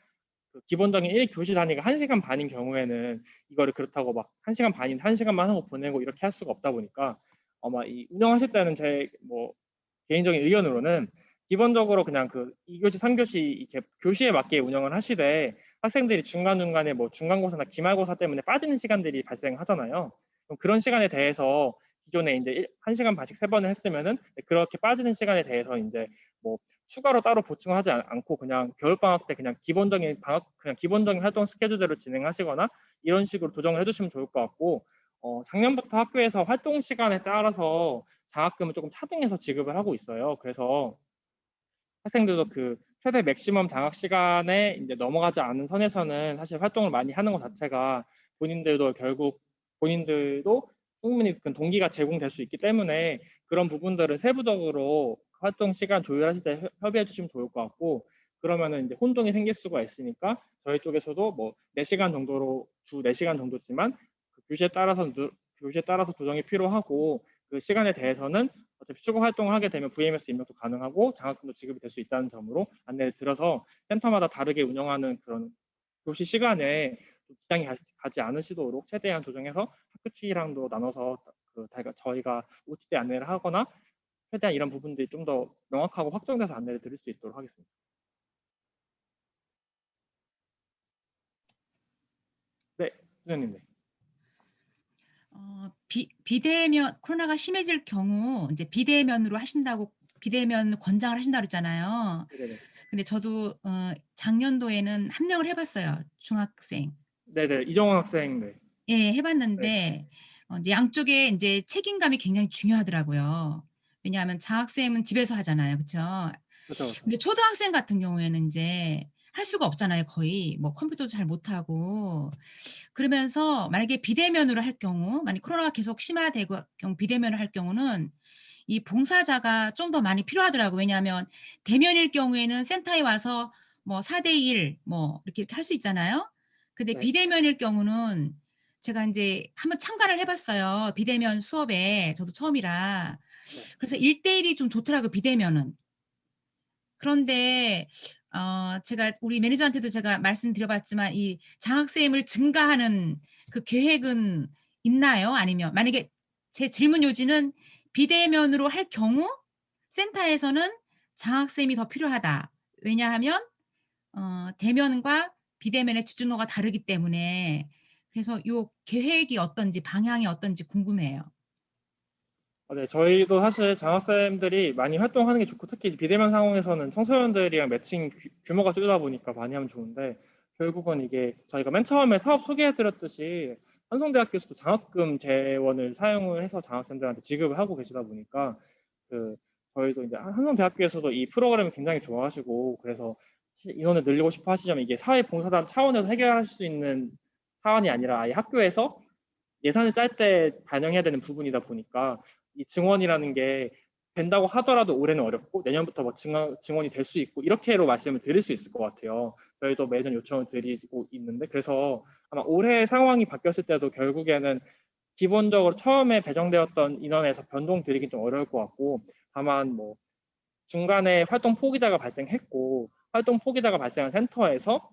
그 기본적인 1교시 단위가 1시간 반인 경우에는 이거를 그렇다고 막 1시간 반인 1시간만 하고 보내고 이렇게 할 수가 없다 보니까 아마 이 운영하실 때는 제 뭐 개인적인 의견으로는 기본적으로 그냥 그 2교시, 3교시 이렇게 교시에 맞게 운영을 하시되 학생들이 중간중간에 뭐 중간고사나 기말고사 때문에 빠지는 시간들이 발생하잖아요. 그럼 그런 시간에 대해서 기존에 이제 1시간 반씩 3번을 했으면은 그렇게 빠지는 시간에 대해서 이제 뭐 추가로 따로 보충을 하지 않고 그냥 겨울방학 때 그냥 기본적인 활동 스케줄대로 진행하시거나 이런 식으로 조정을 해주시면 좋을 것 같고 작년부터 학교에서 활동 시간에 따라서 장학금을 조금 차등해서 지급을 하고 있어요. 그래서 학생들도 그 최대 맥시멈 장학 시간에 이제 넘어가지 않은 선에서는 사실 활동을 많이 하는 것 자체가 본인들도 충분히 그 동기가 제공될 수 있기 때문에 그런 부분들은 세부적으로 활동 시간 조율하실 때 협의해 주시면 좋을 것 같고 그러면은 이제 혼동이 생길 수가 있으니까 저희 쪽에서도 뭐 4시간 정도로 주 4시간 정도지만 그 교시에 따라서 조정이 필요하고 그 시간에 대해서는 어차피 추가 활동을 하게 되면 VMS 입력도 가능하고 장학금도 지급이 될 수 있다는 점으로 안내를 드려서 센터마다 다르게 운영하는 그런 교시 시간에 지장이 가지 않으시도록 최대한 조정해서 학교 측이랑도 나눠서 저희가 OTD 안내를 하거나 최대한 이런 부분들이 좀 더 명확하고 확정돼서 안내를 드릴 수 있도록 하겠습니다. 네, 수장님. 네. 비대면 코로나가 심해질 경우 이제 비대면으로 하신다고 비대면 권장을 하신다고 그랬잖아요. 네네. 근데 저도 작년도에는 합력을 해봤어요. 중학생. 네네. 이정원 학생. 네. 예, 해봤는데 이제 양쪽에 이제 책임감이 굉장히 중요하더라고요. 왜냐하면 장학생은 집에서 하잖아요, 그렇죠? 그렇죠. 근데 초등학생 같은 경우에는 이제 할 수가 없잖아요, 거의 뭐 컴퓨터도 잘 못하고 그러면서 만약에 비대면으로 할 경우, 만약 코로나가 계속 심화되고 경우 비대면을 할 경우는 이 봉사자가 좀 더 많이 필요하더라고요. 왜냐하면 대면일 경우에는 센터에 와서 뭐 4대1 뭐 이렇게 할 수 있잖아요. 근데 네. 비대면일 경우는 제가 이제 한번 참가를 해봤어요. 비대면 수업에 저도 처음이라. 그래서 1대1이 좀 좋더라고요, 비대면은. 그런데 제가 우리 매니저한테도 제가 말씀드려봤지만 이 장학생을 증가하는 그 계획은 있나요? 아니면 만약에 제 질문 요지는 비대면으로 할 경우 센터에서는 장학생이 더 필요하다. 왜냐하면 대면과 비대면의 집중도가 다르기 때문에 그래서 요 계획이 어떤지 방향이 어떤지 궁금해요. 네, 저희도 사실 장학생들이 많이 활동하는 게 좋고 특히 비대면 상황에서는 청소년들이랑 매칭 규모가 줄다 보니까 많이 하면 좋은데 결국은 이게 저희가 맨 처음에 사업 소개해드렸듯이 한성대학교에서도 장학금 재원을 사용을 해서 장학생들한테 지급을 하고 계시다 보니까 저희도 이제 한성대학교에서도 이 프로그램을 굉장히 좋아하시고 그래서 인원을 늘리고 싶어 하시자면 이게 사회봉사단 차원에서 해결할 수 있는 사안이 아니라 아예 학교에서 예산을 짤 때 반영해야 되는 부분이다 보니까 이 증원이라는 게 된다고 하더라도 올해는 어렵고 내년부터 뭐 증원이 될 수 있고 이렇게로 말씀을 드릴 수 있을 것 같아요. 저희도 매년 요청을 드리고 있는데 그래서 아마 올해 상황이 바뀌었을 때도 결국에는 기본적으로 처음에 배정되었던 인원에서 변동 드리긴 좀 어려울 것 같고, 다만 뭐 중간에 활동 포기자가 발생했고, 활동 포기자가 발생한 센터에서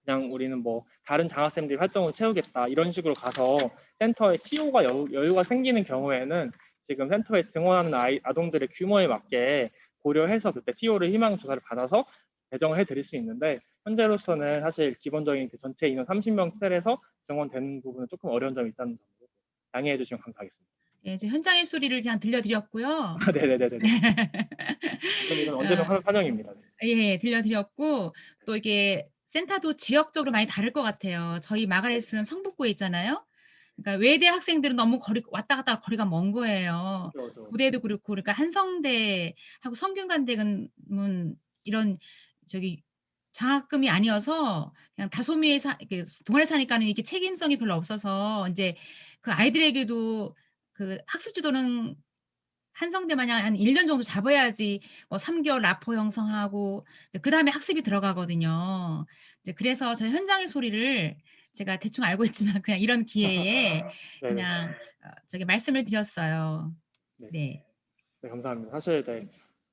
그냥 우리는 뭐 다른 장학생들이 활동을 채우겠다 이런 식으로 가서 센터에 TO가 여유가 생기는 경우에는 지금 센터에 등원하는 아동들의 규모에 맞게 고려해서 그때 TO를 희망 조사를 받아서 배정을 해드릴 수 있는데, 현재로서는 사실 기본적인 그 전체 인원 30명 셀에서 증원되는 부분은 조금 어려운 점이 있다는 점으로 양해해 주시면 감사하겠습니다. 예, 이제 현장의 소리를 그냥 들려드렸고요. 네네네네. 이건 언제든 환영입니다. 예, 들려드렸고, 또 이게 센터도 지역적으로 많이 다를 것 같아요. 저희 마가렛은 성북구에 있잖아요. 그러니까 외대 학생들은 너무 왔다 갔다 거리가 먼 거예요. 그렇죠. 구대도 그렇고, 그러니까 한성대하고 성균관대는 이런 저기 장학금이 아니어서 그냥 다소미에 동아래 사니까는 이게 책임성이 별로 없어서 이제 그 아이들에게도 그 학습 지도는 한성대 마냥 한 1년 정도 잡아야지 뭐 3개월 라포 형성하고 그 다음에 학습이 들어가거든요. 이제 그래서 저희 현장의 소리를 제가 대충 알고 있지만 그냥 이런 기회에 그냥 저기 말씀을 드렸어요. 네. 네, 감사합니다. 사실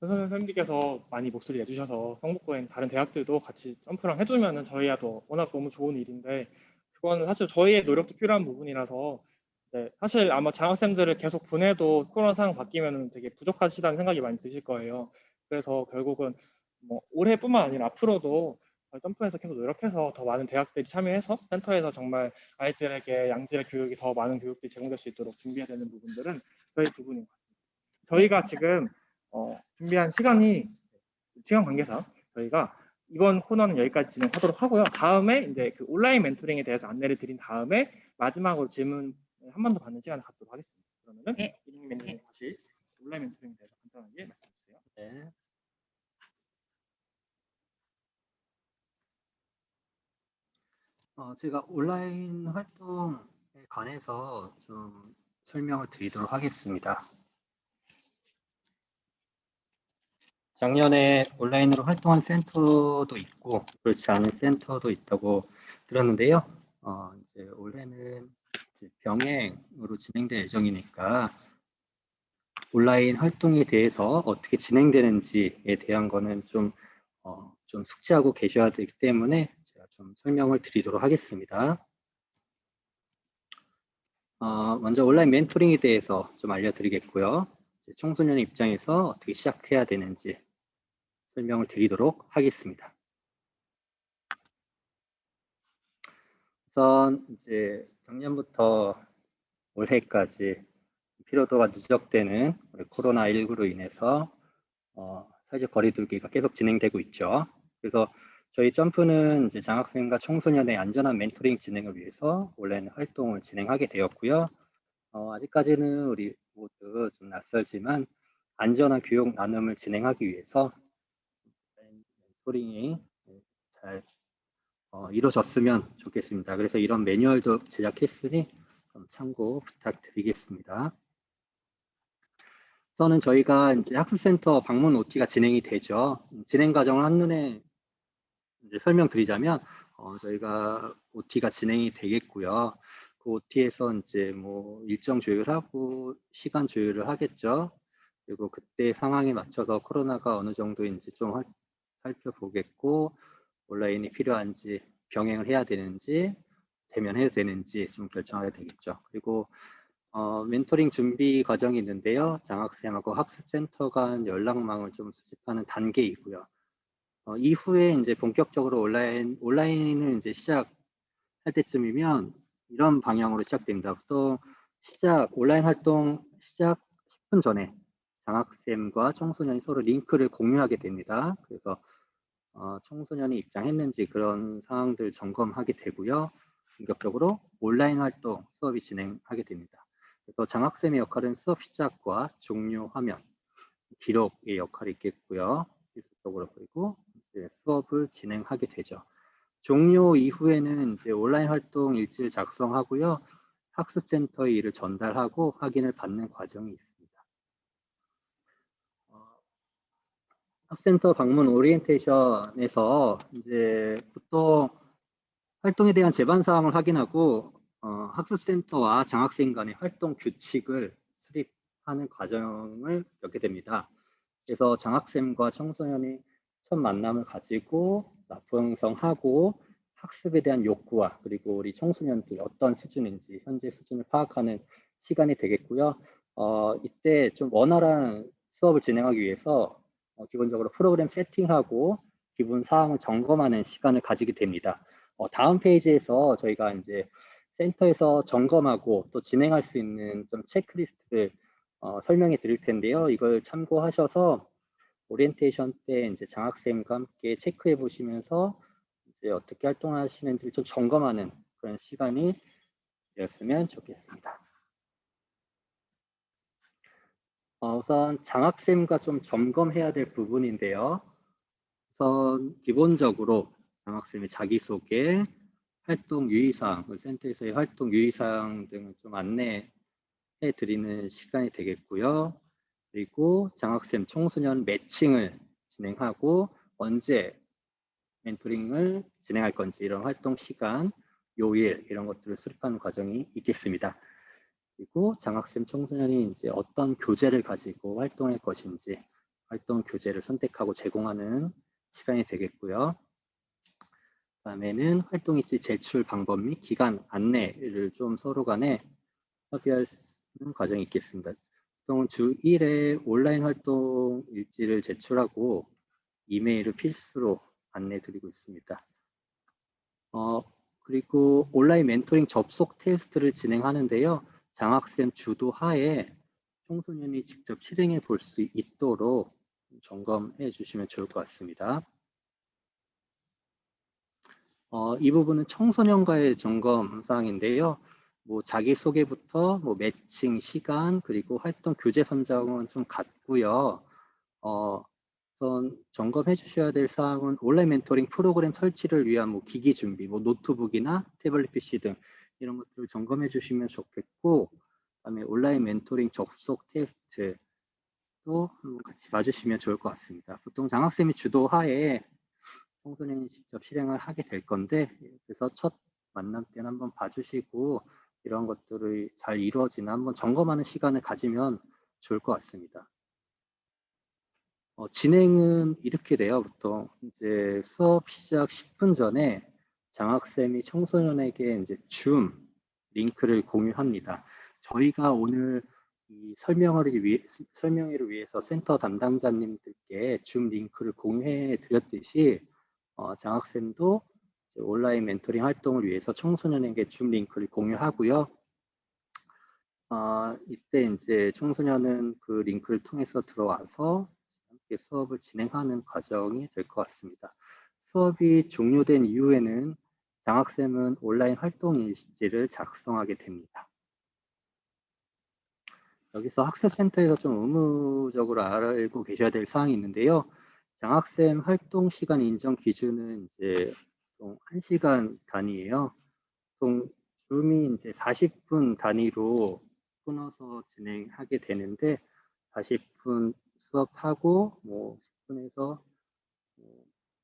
선생님께서 많이 목소리 내주셔서 성북구엔 다른 대학들도 같이 점프랑 해주면은 저희야 또 워낙 너무 좋은 일인데, 그거는 사실 저희의 노력도 필요한 부분이라서, 네, 사실 아마 장학생들을 계속 보내도 코로나 상황 바뀌면 되게 부족하시다는 생각이 많이 드실 거예요. 그래서 결국은 뭐 올해뿐만 아니라 앞으로도 점프에서 계속 노력해서 더 많은 대학들이 참여해서 센터에서 정말 아이들에게 양질의 교육이 더 많은 교육들이 제공될 수 있도록 준비해야 되는 부분들은 저희 부분인 것 같습니다. 저희가 지금 준비한 시간 관계상 저희가 이번 코너는 여기까지 진행하도록 하고요. 다음에 이제 그 온라인 멘토링에 대해서 안내를 드린 다음에 마지막으로 질문 한 번 더 받는 시간을 갖도록 하겠습니다. 그러면은 이닝 매니저님 다시 온라인 멘토링에 대해서 간단하게 말씀해 주세요. 네. 제가 온라인 활동에 관해서 좀 설명을 드리도록 하겠습니다. 작년에 온라인으로 활동한 센터도 있고 그렇지 않은 센터도 있다고 들었는데요. 이제 올해는 이제 병행으로 진행될 예정이니까 온라인 활동에 대해서 어떻게 진행되는지에 대한 거는 좀 숙지하고 계셔야 되기 때문에 제가 좀 설명을 드리도록 하겠습니다. 먼저 온라인 멘토링에 대해서 좀 알려드리겠고요. 청소년의 입장에서 어떻게 시작해야 되는지 설명을 드리도록 하겠습니다. 우선 이제 작년부터 올해까지 피로도가 누적되는 코로나19로 인해서 사회적 거리두기가 계속 진행되고 있죠. 그래서 저희 점프는 이제 장학생과 청소년의 안전한 멘토링 진행을 위해서 온라인 활동을 진행하게 되었고요. 아직까지는 우리 모두 좀 낯설지만 안전한 교육 나눔을 진행하기 위해서 멘토링이 잘 이루어졌으면 좋겠습니다. 그래서 이런 매뉴얼도 제작했으니 참고 부탁드리겠습니다. 우선은 저희가 이제 학습센터 방문 OT가 진행이 되죠. 진행 과정을 한눈에 이제 설명드리자면 저희가 OT가 진행이 되겠고요. 그 OT에서 이제 뭐 일정 조율하고 시간 조율을 하겠죠. 그리고 그때 상황에 맞춰서 코로나가 어느 정도인지 좀 살펴보겠고, 온라인이 필요한지, 병행을 해야 되는지, 대면해야 되는지 좀 결정하게 되겠죠. 그리고 멘토링 준비 과정이 있는데요. 장학생하고 학습센터 간 연락망을 좀 수집하는 단계이고요. 이후에 이제 본격적으로 온라인을 이제 시작할 때쯤이면 이런 방향으로 시작됩니다. 보통 온라인 활동 시작 10분 전에 장학생과 청소년이 서로 링크를 공유하게 됩니다. 그래서 청소년이 입장했는지 그런 상황들 점검하게 되고요. 본격적으로 온라인 활동 수업이 진행하게 됩니다. 그래서 장학생의 역할은 수업 시작과 종료 화면, 기록의 역할이 있겠고요. 필수적으로. 그리고 이제 수업을 진행하게 되죠. 종료 이후에는 이제 온라인 활동 일지를 작성하고요. 학습센터에 이를 전달하고 확인을 받는 과정이 있습니다. 학습센터 방문 오리엔테이션에서 이제 보통 활동에 대한 제반 사항을 확인하고 학습센터와 장학생 간의 활동 규칙을 수립하는 과정을 겪게 됩니다. 그래서 장학생과 청소년이 첫 만남을 가지고 라포 형성하고 학습에 대한 욕구와 그리고 우리 청소년들이 어떤 수준인지 현재 수준을 파악하는 시간이 되겠고요. 이때 좀 원활한 수업을 진행하기 위해서 기본적으로 프로그램 세팅하고 기본 사항을 점검하는 시간을 가지게 됩니다. 다음 페이지에서 저희가 이제 센터에서 점검하고 또 진행할 수 있는 좀 체크리스트를 설명해 드릴 텐데요. 이걸 참고하셔서 오리엔테이션 때 이제 장학생과 함께 체크해 보시면서 이제 어떻게 활동하시는지를 좀 점검하는 그런 시간이 되었으면 좋겠습니다. 우선 장학생과 좀 점검해야 될 부분인데요. 우선 기본적으로 장학생의 자기소개, 활동 유의사항, 센터에서의 활동 유의사항 등을 좀 안내해 드리는 시간이 되겠고요. 그리고 장학생 청소년 매칭을 진행하고 언제 멘토링을 진행할 건지 이런 활동 시간, 요일 이런 것들을 수립하는 과정이 있겠습니다. 그리고 장학생 청소년이 이제 어떤 교재를 가지고 활동할 것인지 활동 교재를 선택하고 제공하는 시간이 되겠고요. 다음에는 활동일지 제출 방법 및 기간 안내를 좀 서로 간에 협의하는 과정이 있겠습니다. 보통 주 1회 온라인 활동 일지를 제출하고 이메일을 필수로 안내 드리고 있습니다. 그리고 온라인 멘토링 접속 테스트를 진행하는데요. 장학생 주도 하에 청소년이 직접 실행해 볼 수 있도록 점검해 주시면 좋을 것 같습니다. 이 부분은 청소년과의 점검 사항인데요. 뭐 자기소개부터 뭐 매칭 시간 그리고 활동 교재 선정은 좀 같고요. 우선 점검해 주셔야 될 사항은 온라인 멘토링 프로그램 설치를 위한 뭐 기기 준비, 뭐 노트북이나 태블릿 PC 등 이런 것들을 점검해 주시면 좋겠고, 그다음에 온라인 멘토링 접속 테스트도 한번 같이 봐주시면 좋을 것 같습니다. 보통 장학생이 주도하에 청소년이 직접 실행을 하게 될 건데, 그래서 첫 만남 때는 한번 봐주시고 이런 것들이 잘 이루어지나 한번 점검하는 시간을 가지면 좋을 것 같습니다. 진행은 이렇게 돼요. 보통 이제 수업 시작 10분 전에 장학생이 청소년에게 이제 줌 링크를 공유합니다. 저희가 오늘 이 설명회를 위해서 센터 담당자님들께 줌 링크를 공유해 드렸듯이 장학생도 온라인 멘토링 활동을 위해서 청소년에게 줌 링크를 공유하고요. 이때 이제 청소년은 그 링크를 통해서 들어와서 함께 수업을 진행하는 과정이 될 것 같습니다. 수업이 종료된 이후에는 장학생은 온라인 활동 일지를 작성하게 됩니다. 여기서 학습센터에서 좀 의무적으로 알고 계셔야 될 사항이 있는데요. 장학생 활동 시간 인정 기준은 이제 1시간 단위예요. 보통 줌이 이제 40분 단위로 끊어서 진행하게 되는데 40분 수업하고 뭐 10분에서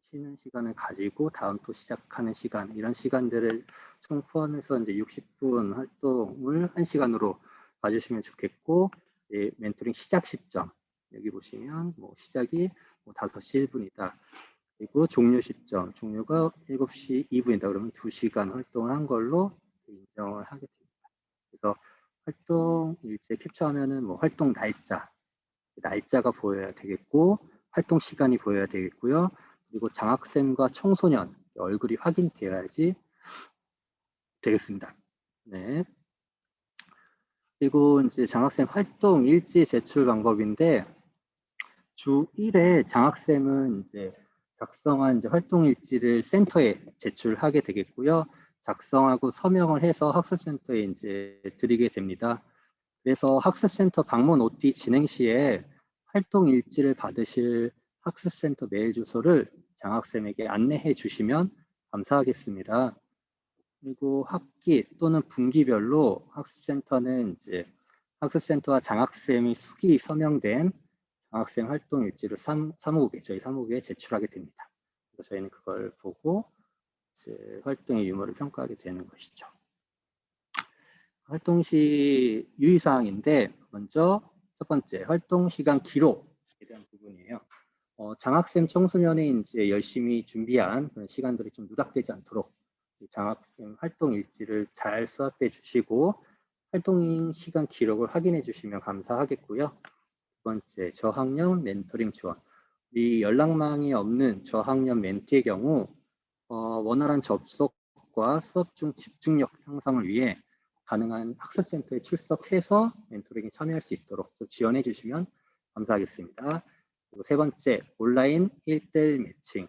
쉬는 시간을 가지고 다음 또 시작하는 시간 이런 시간들을 총 포함해서 이제 60분 활동을 1시간으로 봐주시면 좋겠고, 멘토링 시작 시점 여기 보시면 뭐 시작이 뭐 5시 1분이다. 그리고 종료 시점 종료가 7시 2분이다. 그러면 2시간 활동을 한 걸로 인정을 하게 됩니다. 그래서 활동 일제 캡처하면은 뭐 활동 날짜가 보여야 되겠고, 활동 시간이 보여야 되겠고요. 그리고 장학생과 청소년 얼굴이 확인되어야지 되겠습니다. 네. 그리고 이제 장학생 활동 일지 제출 방법인데, 주 1회 장학생은 이제 작성한 이제 활동 일지를 센터에 제출하게 되겠고요. 작성하고 서명을 해서 학습센터에 이제 드리게 됩니다. 그래서 학습센터 방문 OT 진행 시에 활동 일지를 받으실 학습센터 메일 주소를 장학생에게 안내해 주시면 감사하겠습니다. 그리고 학기 또는 분기별로 학습센터는 이제 학습센터와 장학생이 수기 서명된 장학생 활동 일지를 저희 사무국에 제출하게 됩니다. 그래서 저희는 그걸 보고 이제 활동의 유무를 평가하게 되는 것이죠. 활동 시 유의사항인데 먼저 첫 번째 활동 시간 기록에 대한 부분이에요. 장학생 청소년이 이제 열심히 준비한 그런 시간들이 좀 누락되지 않도록 장학생 활동 일지를 잘 수합해 주시고 활동 시간 기록을 확인해 주시면 감사하겠고요. 두 번째, 저학년 멘토링 지원. 이 연락망이 없는 저학년 멘티의 경우 원활한 접속과 수업 중 집중력 향상을 위해 가능한 학습센터에 출석해서 멘토링에 참여할 수 있도록 좀 지원해 주시면 감사하겠습니다. 그리고 세 번째, 온라인 1대1 매칭.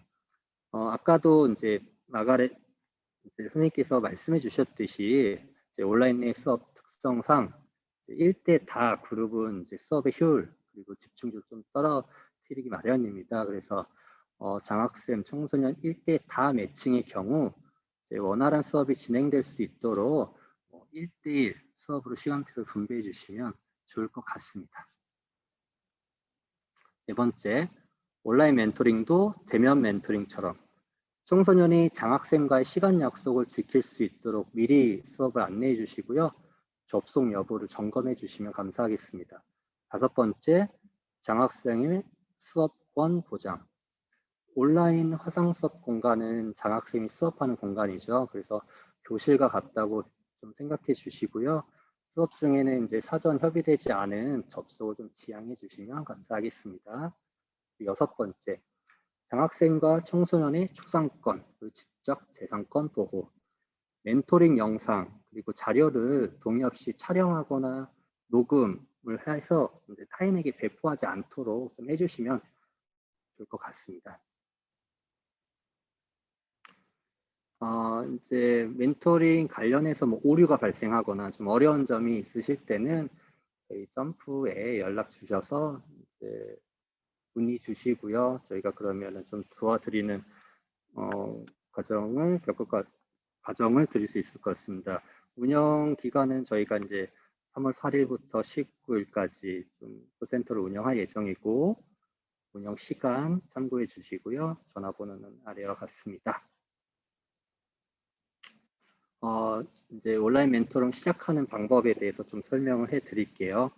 아까도 이제 마가렛 선생님께서 말씀해 주셨듯이 이제 온라인의 수업 특성상 1대 다 그룹은 이제 수업의 효율 그리고 집중도 좀 떨어뜨리기 마련입니다. 그래서 장학생 청소년 1대 다 매칭의 경우 원활한 수업이 진행될 수 있도록 1대1 수업으로 시간표를 분배해 주시면 좋을 것 같습니다. 네 번째, 온라인 멘토링도 대면 멘토링처럼 청소년이 장학생과의 시간 약속을 지킬 수 있도록 미리 수업을 안내해 주시고요. 접속 여부를 점검해 주시면 감사하겠습니다. 다섯 번째, 장학생의 수업권 보장. 온라인 화상 수업 공간은 장학생이 수업하는 공간이죠. 그래서 교실과 같다고 좀 생각해 주시고요. 수업 중에는 이제 사전 협의되지 않은 접속을 좀 지양해 주시면 감사하겠습니다. 여섯 번째, 장학생과 청소년의 초상권, 지적 재산권 보호, 멘토링 영상 그리고 자료를 동의 없이 촬영하거나 녹음을 해서 이제 타인에게 배포하지 않도록 좀 해주시면 좋을 것 같습니다. 이제 멘토링 관련해서 뭐 오류가 발생하거나 좀 어려운 점이 있으실 때는 저희 점프에 연락 주셔서 이제 문의 주시고요. 저희가 그러면은 좀 도와드리는 과정을 드릴 수 있을 것 같습니다. 운영 기간은 저희가 이제 3월 8일부터 19일까지 좀 센터를 운영할 예정이고 운영 시간 참고해 주시고요. 전화번호는 아래와 같습니다. 이제 온라인 멘토링 시작하는 방법에 대해서 좀 설명을 해 드릴게요.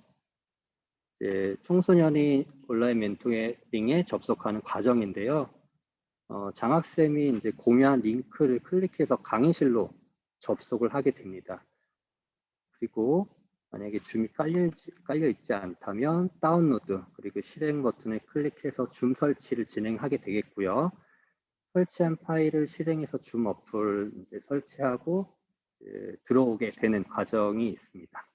이제 청소년이 온라인 멘토링에 접속하는 과정인데요. 장학생이 이제 공유한 링크를 클릭해서 강의실로 접속을 하게 됩니다. 그리고 만약에 줌이 깔려 있지 않다면 다운로드 그리고 실행 버튼을 클릭해서 줌 설치를 진행하게 되겠고요. 설치한 파일을 실행해서 줌 어플 이제 설치하고 이제 들어오게 되는 과정이 있습니다.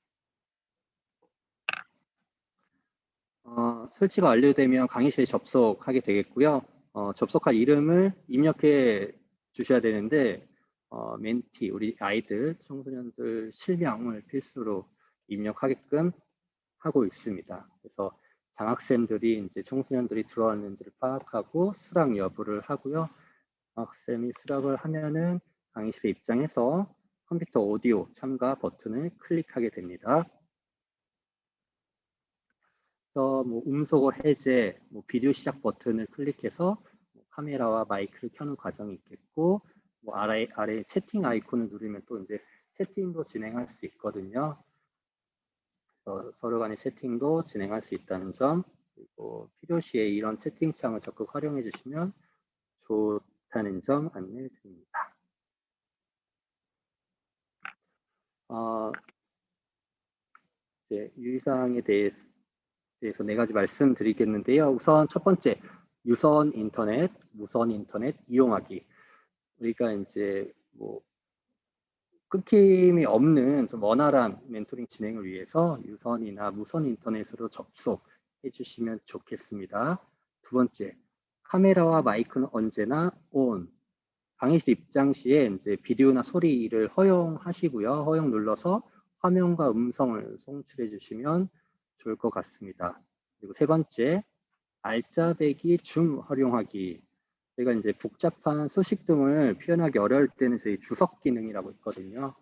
설치가 완료되면 강의실에 접속하게 되겠고요. 접속할 이름을 입력해 주셔야 되는데 멘티, 우리 아이들, 청소년들 실명을 필수로 입력하게끔 하고 있습니다. 그래서 장학생들이 이제 청소년들이 들어왔는지를 파악하고 수락 여부를 하고요. 장학생이 수락을 하면은 강의실에 입장해서 컴퓨터 오디오 참가 버튼을 클릭하게 됩니다. 뭐 음소거 해제, 비디오 시작 버튼을 클릭해서 카메라와 마이크를 켜는 과정이 있겠고, 아래 채팅 아이콘을 누르면 또 이제 채팅도 진행할 수 있거든요. 그래서 서로 간의 채팅도 진행할 수 있다는 점, 그리고 필요시에 이런 채팅창을 적극 활용해 주시면 좋다는 점 안내해 드립니다. 유의사항에 대해서 네 가지 말씀드리겠는데요. 우선 첫 번째, 유선 인터넷, 무선 인터넷 이용하기. 우리가 이제 끊김이 없는 좀 원활한 멘토링 진행을 위해서 유선이나 무선 인터넷으로 접속해 주시면 좋겠습니다. 두 번째, 카메라와 마이크는 언제나 온. 강의실 입장 시에 이제 비디오나 소리를 허용하시고요. 허용 눌러서 화면과 음성을 송출해 주시면 좋을 것 같습니다. 그리고 세 번째, 알짜배기 줌 활용하기. 저희가 이제 복잡한 소식 등을 표현하기 어려울 때는 저희 주석 기능이라고 있거든요.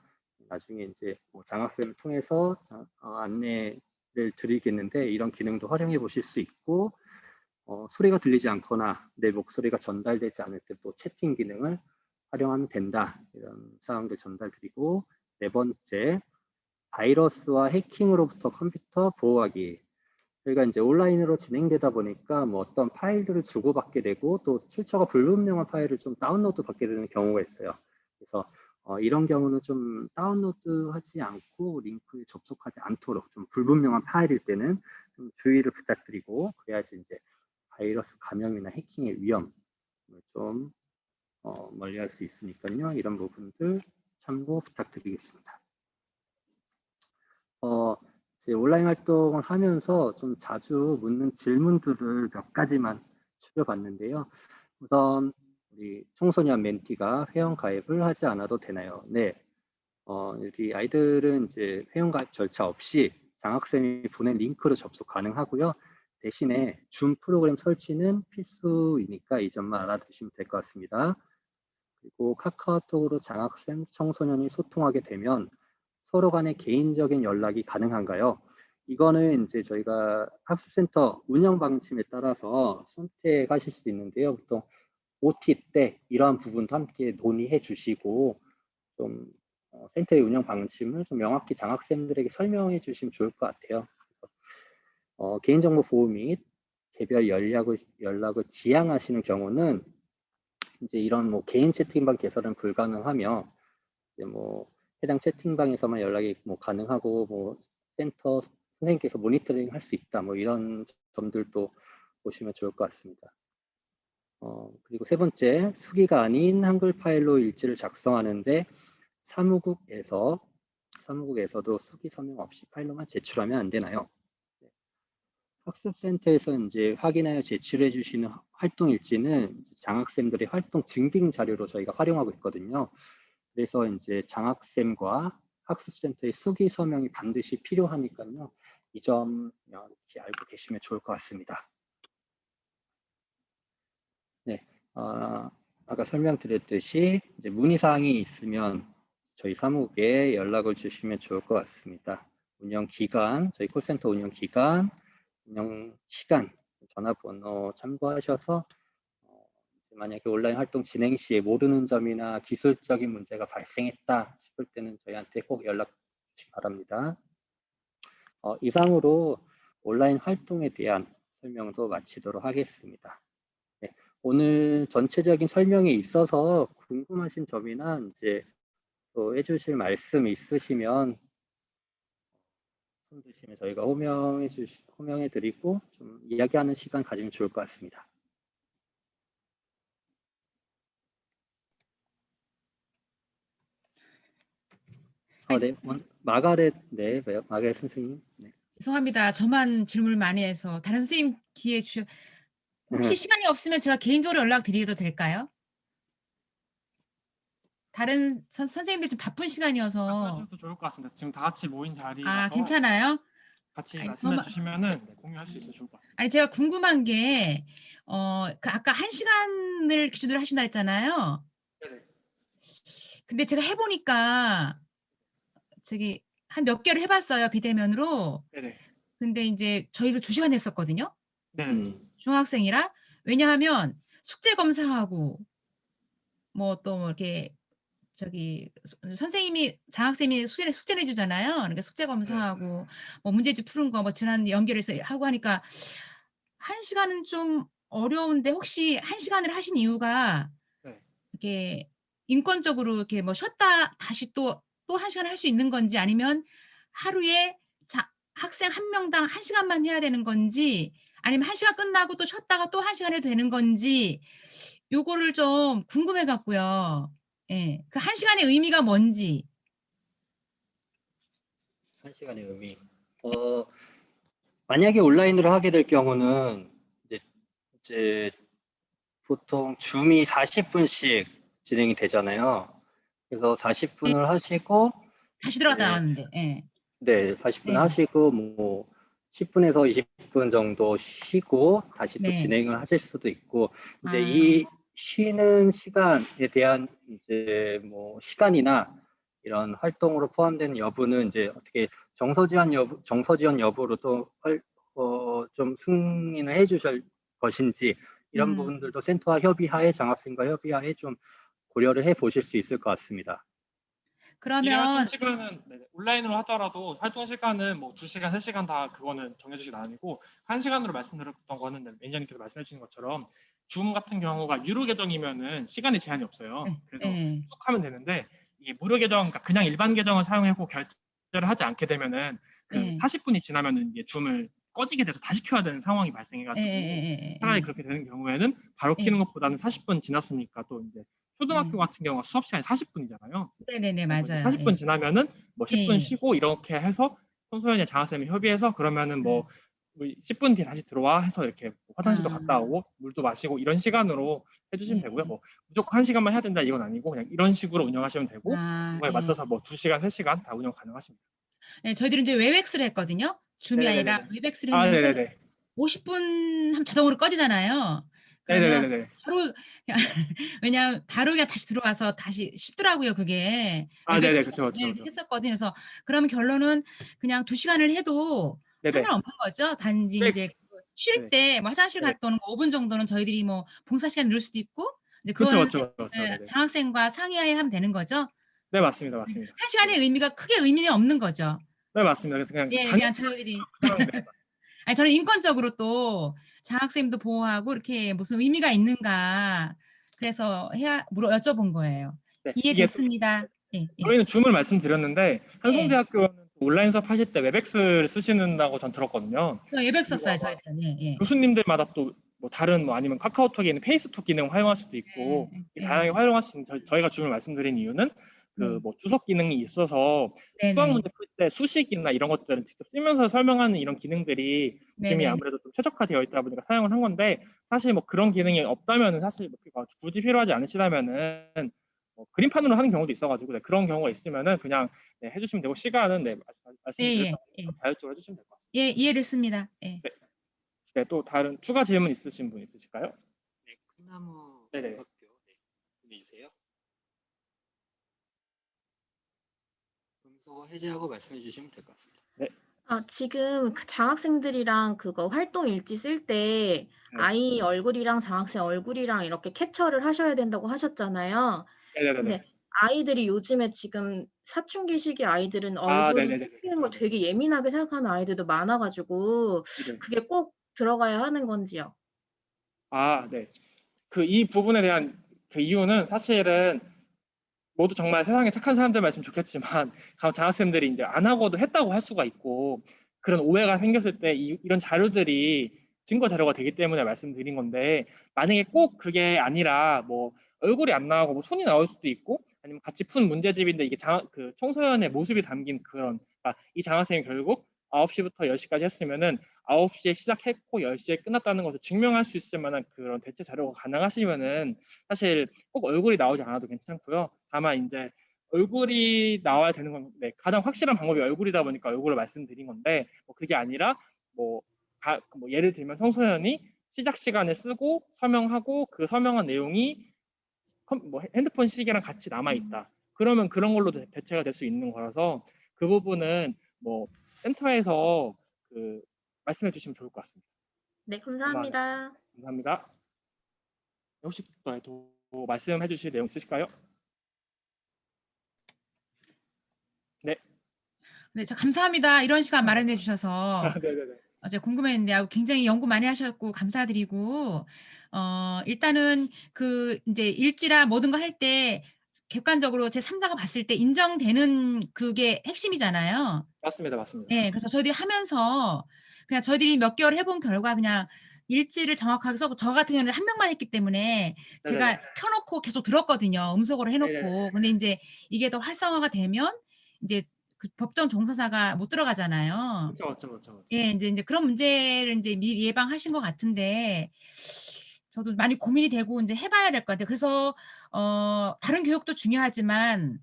나중에 이제 장학생을 통해서 안내를 드리겠는데 이런 기능도 활용해 보실 수 있고, 소리가 들리지 않거나 내 목소리가 전달되지 않을 때 또 채팅 기능을 활용하면 된다. 이런 사항들 전달드리고, 네 번째, 바이러스와 해킹으로부터 컴퓨터 보호하기. 저희가 이제 온라인으로 진행되다 보니까 뭐 어떤 파일들을 주고받게 되고 또 출처가 불분명한 파일을 좀 다운로드 받게 되는 경우가 있어요. 그래서 이런 경우는 좀 다운로드하지 않고 링크에 접속하지 않도록 좀 불분명한 파일일 때는 좀 주의를 부탁드리고, 그래야지 이제 바이러스 감염이나 해킹의 위험을 좀 멀리할 수 있으니까요. 이런 부분들 참고 부탁드리겠습니다. 이제 온라인 활동을 하면서 좀 자주 묻는 질문들을 몇 가지만 추려봤는데요. 우선 우리 청소년 멘티가 회원 가입을 하지 않아도 되나요? 네. 우리 아이들은 이제 회원 가입 절차 없이 장학생이 보낸 링크로 접속 가능하고요. 대신에 줌 프로그램 설치는 필수이니까 이 점만 알아두시면 될 것 같습니다. 그리고 카카오톡으로 장학생, 청소년이 소통하게 되면 서로 간의 개인적인 연락이 가능한가요? 이거는 이제 저희가 학습센터 운영 방침에 따라서 선택하실 수 있는데요. 보통 OT 때 이러한 부분도 함께 논의해 주시고, 좀 센터의 운영 방침을 좀 명확히 장학생들에게 설명해 주시면 좋을 것 같아요. 개인정보 보호 및 개별 연락을 지양하시는 경우는 이제 이런 뭐 개인 채팅방 개설은 불가능하며, 이제 뭐 해당 채팅방에서만 연락이 뭐 가능하고, 뭐 센터 선생님께서 모니터링 할 수 있다, 뭐 이런 점들도 보시면 좋을 것 같습니다. 그리고 세 번째, 수기가 아닌 한글 파일로 일지를 작성하는데 사무국에서도 수기 서명 없이 파일로만 제출하면 안 되나요? 학습센터에서 이제 확인하여 제출해 주시는 활동 일지는 장학생들의 활동 증빙 자료로 저희가 활용하고 있거든요. 그래서 이제 장학생과 학습센터의 수기 서명이 반드시 필요하니까요. 이 점 이렇게 알고 계시면 좋을 것 같습니다. 네, 아까 설명드렸듯이 이제 문의사항이 있으면 저희 사무국에 연락을 주시면 좋을 것 같습니다. 운영 기간, 저희 콜센터 운영 기간, 운영 시간, 전화번호 참고하셔서 만약에 온라인 활동 진행 시에 모르는 점이나 기술적인 문제가 발생했다 싶을 때는 저희한테 꼭 연락 주시기 바랍니다. 이상으로 온라인 활동에 대한 설명도 마치도록 하겠습니다. 네, 오늘 전체적인 설명에 있어서 궁금하신 점이나 이제 또 해주실 말씀 있으시면 손 드시면 저희가 호명해드리고 좀 이야기하는 시간 가지면 좋을 것 같습니다. 네, 마가렛 선생님. 네. 죄송합니다. 저만 질문을 많이 해서 다른 선생님 기회 주셔. 혹시 시간이 없으면 제가 개인적으로 연락드려도 될까요? 다른 선생님들 좀 바쁜 시간이어서. 말씀하셔도 좋을 것 같습니다. 지금 다 같이 모인 자리라서. 괜찮아요? 같이 말씀해 주시면은 공유할 수 있어서 좋을 것 같습니다. 아니, 제가 궁금한 게 그 아까 1시간을 기준으로 하신다 했잖아요. 네네. 근데 제가 해보니까 저기 한 몇 개를 해봤어요, 비대면으로. 네네. 근데 이제 저희도 2시간 했었거든요. 네. 중학생이라. 왜냐하면 숙제 검사하고 뭐 또 이렇게 저기 장학생이 숙제를 해주잖아요. 그러니까 숙제 검사하고 뭐 문제집 푸는 거 뭐 지난 연결해서 하고 하니까 1시간은 좀 어려운데, 혹시 1시간을 하신 이유가 이렇게 인권적으로 이렇게 뭐 쉬었다 다시 또 1시간을 할 수 있는 건지, 아니면 하루에 학생 한 명당 1시간만 해야 되는 건지, 아니면 1시간 끝나고 또 쉬었다가 또 1시간 해도 되는 건지, 요거를 좀 궁금해 갖고요. 예, 그 1시간의 의미가 뭔지. 1시간의 의미. 만약에 온라인으로 하게 될 경우는 이제 보통 줌이 40분씩 진행이 되잖아요. 그래서 40분을 하시고 다시 들어갔다 나왔는데. 예. 네, 40분 하시고 뭐 10분에서 20분 정도 쉬고 다시 또 진행을 하실 수도 있고, 이제 이 쉬는 시간에 대한 이제 뭐 시간이나 이런 활동으로 포함된 여부는 이제 어떻게 정서 지원 여부로 또 좀 승인을 해주실 것인지, 이런 부분들도 센터와 협의하에, 장학생과 협의하에 좀 고려를 해 보실 수 있을 것 같습니다. 미래 활동 그러면 시간은 온라인으로 하더라도 활동 시간은 뭐 2시간, 3시간 다 그거는 정해주진 않고 1시간으로 말씀드렸던 거는 매니저님께서 말씀해 주신 것처럼 줌 같은 경우가 유료 계정이면은 시간에 제한이 없어요. 그래서 예. 쭉 하면 되는데 이게 무료 계정, 그러니까 그냥 일반 계정을 사용하고 결제를 하지 않게 되면은 그 예. 40분이 지나면은 이게 줌을 꺼지게 돼서 다시 켜야 되는 상황이 예, 발생해가지고 예, 차라리 예, 그렇게 되는 경우에는 바로 예. 키는 것보다는 40분 지났으니까 또 이제 초등학교 같은 경우가 수업 시간이 40분이잖아요. 네네네, 그래서 이제 맞아요. 40분 예. 지나면은 뭐 10분 예. 쉬고 이렇게 해서 청소년이 장학생이 협의해서 그러면은 뭐 10분 뒤에 다시 들어와 해서 이렇게 뭐 화장실도 갔다 오고 물도 마시고 이런 시간으로 해주시면 되고요. 뭐 무조건 1시간만 해야 된다 이건 아니고 그냥 이런 식으로 운영하시면 되고 그거에 맞춰서 뭐 2시간, 3시간 다 운영 가능하십니다. 네, 저희들은 이제 웨백스를 했거든요. 줌이 네네네네. 아니라 웨백스를 아, 했는데 네네네. 50분 하면 자동으로 꺼지잖아요. 그러면 네네네네. 바로 그냥 왜냐하면 바로 그냥 다시 들어와서 다시 쉽더라고요, 그게. 아, 네네, 웨백스 그쵸, 그쵸, 네, 그쵸. 했었거든요. 그래서 그러면 결론은 그냥 2시간을 해도 네네. 상관없는 거죠. 단지 네. 이제 쉴 네네. 때 뭐 화장실 네네. 갔다 오는 거 5분 정도는 저희들이 뭐 봉사 시간 넣을 수도 있고 이제 그쵸, 그거는 그쵸, 그쵸. 예, 네네. 장학생과 상의하에 하면 되는 거죠. 네, 맞습니다, 맞습니다. 1시간의 의미가 크게 의미는 없는 거죠. 네, 맞습니다. 그래서 그냥 예, 당일 그냥 저희들이 시간 네. 아니 저는 인권적으로 또 장학생도 보호하고 이렇게 무슨 의미가 있는가 그래서 여쭤본 거예요. 네, 이게 이해됐습니다. 예, 예. 저희는 줌을 말씀드렸는데 한성대학교는 온라인 수업 하실 때 웹엑스를 쓰시는다고 전 들었거든요. 웹엑스 썼어요, 저희들은. 예, 예. 교수님들마다 또 뭐 다른 뭐 아니면 카카오톡에 있는 페이스톡 기능 활용할 수도 있고 다양하게 활용할 수 있는 저희가 줌을 말씀드린 이유는 그 뭐 주석 기능이 있어서 수학 문제 풀 때 수식이나 이런 것들은 직접 쓰면서 설명하는 이런 기능들이 줌이 네네. 아무래도 좀 최적화되어 있다 보니까 사용을 한 건데 사실 뭐 그런 기능이 없다면은 사실 뭐 굳이 필요하지 않으시다면은 뭐 그림판으로 하는 경우도 있어가지고 그런 경우가 있으면은 그냥 해주시면 되고 시간은 말씀드렸던 자율적으로 해주시면 될 것 같습니다. 예, 이해됐습니다. 예. 네. 네, 또 다른 추가 질문 있으신 분 있으실까요? 네, 콩나무 네네. 학교 분이세요. 검소 해제하고 말씀해 주시면 될 것 같습니다. 네. 지금 그 장학생들이랑 그거 활동 일지 쓸 때 아이 얼굴이랑 장학생 얼굴이랑 이렇게 캡처를 하셔야 된다고 하셨잖아요. 네네네. 근데 아이들이 요즘에 지금 사춘기 시기 아이들은 아, 얼굴 네네네. 찍히는 걸 되게 예민하게 생각하는 아이들도 많아가지고 네네. 그게 꼭 들어가야 하는 건지요? 아, 네. 이 부분에 대한 그 이유는 사실은 모두 정말 세상에 착한 사람들만 있으면 좋겠지만 장학생들이 이제 안 하고도 했다고 할 수가 있고 그런 오해가 생겼을 때 이런 자료들이 증거 자료가 되기 때문에 말씀드린 건데 만약에 꼭 그게 아니라 뭐 얼굴이 안 나오고 뭐 손이 나올 수도 있고 아니면 같이 푼 문제집인데 이게 그 청소년의 모습이 담긴 그런 이 장학생이 결국 9시부터 10시까지 했으면은 9시에 시작했고 10시에 끝났다는 것을 증명할 수 있을 만한 그런 대체 자료가 가능하시면은 사실 꼭 얼굴이 나오지 않아도 괜찮고요. 다만 이제 얼굴이 나와야 되는 건 가장 확실한 방법이 얼굴이다 보니까 얼굴을 말씀드린 건데 뭐 그게 아니라 뭐 예를 들면 청소년이 시작 시간에 쓰고 서명하고 그 서명한 내용이 뭐 핸드폰 시계랑 같이 남아 있다. 그러면 그런 걸로도 대체가 될 수 있는 거라서 그 부분은 뭐 센터에서 말씀해 주시면 좋을 것 같습니다. 네, 감사합니다. 감사합니다. 혹시 또 말씀해 주실 내용 있으실까요? 네. 네, 저 감사합니다. 이런 시간 마련해 주셔서 네네네. 제가 궁금했는데 굉장히 연구 많이 하셨고 감사드리고 일단은 이제 일지라 모든 거 할 때 객관적으로 제 3자가 봤을 때 인정되는 그게 핵심이잖아요. 맞습니다, 맞습니다. 네, 그래서 저희들이 하면서 그냥 저희들이 몇 개월 해본 결과 그냥 일지를 정확하게 써고 저 같은 경우는 한 명만 했기 때문에 제가 네네네. 켜놓고 계속 들었거든요. 음성으로 해놓고. 네네네. 근데 이제 이게 더 활성화가 되면 이제 그 법정 종사자가 못 들어가잖아요. 그렇죠. 예, 이제 그런 문제를 이제 미리 예방하신 것 같은데 저도 많이 고민이 되고 이제 해봐야 될 것 같아요. 그래서 다른 교육도 중요하지만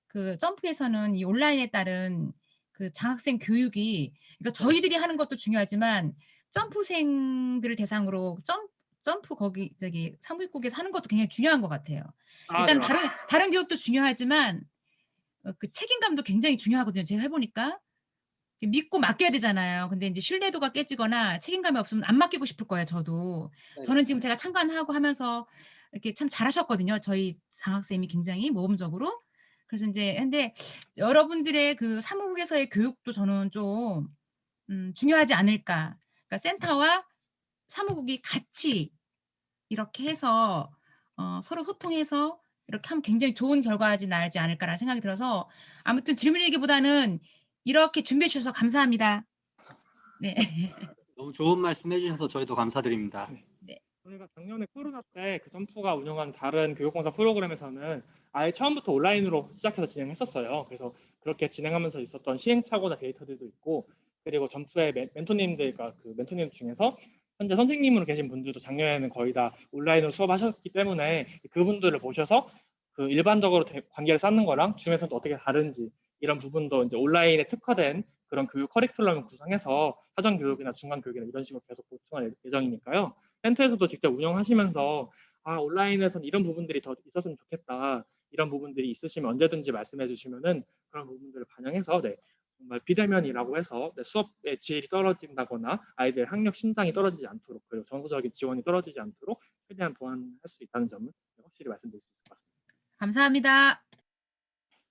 그 점프에서는 이 온라인에 따른 그 장학생 교육이 그러니까 저희들이 하는 것도 중요하지만 점프생들을 대상으로 점프 거기 사무국에서 하는 것도 굉장히 중요한 것 같아요. 일단 네, 다른 교육도 중요하지만 그 책임감도 굉장히 중요하거든요. 제가 해보니까 믿고 맡겨야 되잖아요. 근데 이제 신뢰도가 깨지거나 책임감이 없으면 안 맡기고 싶을 거예요. 저도. 저는 지금 제가 참관하고 하면서 이렇게 참 잘하셨거든요. 저희 장학쌤이 굉장히 모범적으로. 그래서 이제 근데 여러분들의 그 사무국에서의 교육도 저는 좀 중요하지 않을까. 그러니까 센터와 사무국이 같이 이렇게 해서 서로 소통해서 이렇게 하면 굉장히 좋은 결과가 나지 않을까라는 생각이 들어서 아무튼 질문이기보다는 이렇게 준비해 주셔서 감사합니다. 네. 너무 좋은 말씀 해주셔서 저희도 감사드립니다. 네. 저희가 작년에 코로나 때 그 점프가 운영한 다른 교육봉사 프로그램에서는 아예 처음부터 온라인으로 시작해서 진행했었어요. 그래서 그렇게 진행하면서 있었던 시행착오나 데이터들도 있고, 그리고 점프의 멘토님들, 그 멘토님 중에서 현재 선생님으로 계신 분들도 작년에는 거의 다 온라인으로 수업하셨기 때문에 그분들을 보셔서 그 일반적으로 관계를 쌓는 거랑 중에서는 또 어떻게 다른지 이런 부분도 이제 온라인에 특화된 그런 교육 커리큘럼을 구성해서 사전 교육이나 중간 교육이나 이런 식으로 계속 보충할 예정이니까요. 센터에서도 직접 운영하시면서 온라인에서는 이런 부분들이 더 있었으면 좋겠다. 이런 부분들이 있으시면 언제든지 말씀해 주시면은 그런 부분들을 반영해서 정말 비대면이라고 해서 수업의 질이 떨어진다거나 아이들 학력 신장이 떨어지지 않도록, 그리고 정서적인 지원이 떨어지지 않도록 최대한 보완할 수 있다는 점을 확실히 말씀드릴 수 있을 것 같습니다. 감사합니다.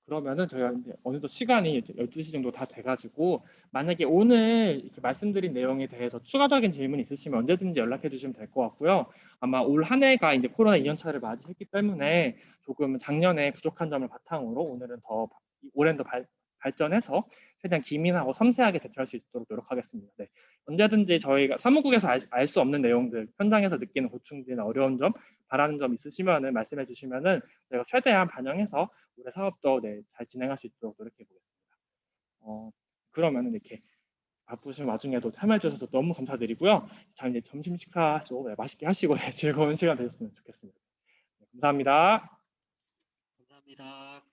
그러면은 저희가 이제 어느덧 시간이 12시 정도 다 돼가지고, 만약에 오늘 이렇게 말씀드린 내용에 대해서 추가적인 질문이 있으시면 언제든지 연락해 주시면 될 것 같고요. 아마 올 한 해가 이제 코로나 2년차를 맞이했기 때문에 조금 작년에 부족한 점을 바탕으로 올해는 더 발전해서 최대한 기민하고 섬세하게 대처할 수 있도록 노력하겠습니다. 네. 언제든지 저희가 사무국에서 알 수 없는 내용들, 현장에서 느끼는 고충들이나 어려운 점, 바라는 점 있으시면은 말씀해 주시면은 저희가 최대한 반영해서 올해 사업도 잘 진행할 수 있도록 노력해 보겠습니다. 그러면은 이렇게 바쁘신 와중에도 참여해 주셔서 너무 감사드리고요. 자, 이제 점심 식사도 맛있게 하시고 즐거운 시간 되셨으면 좋겠습니다. 감사합니다. 감사합니다.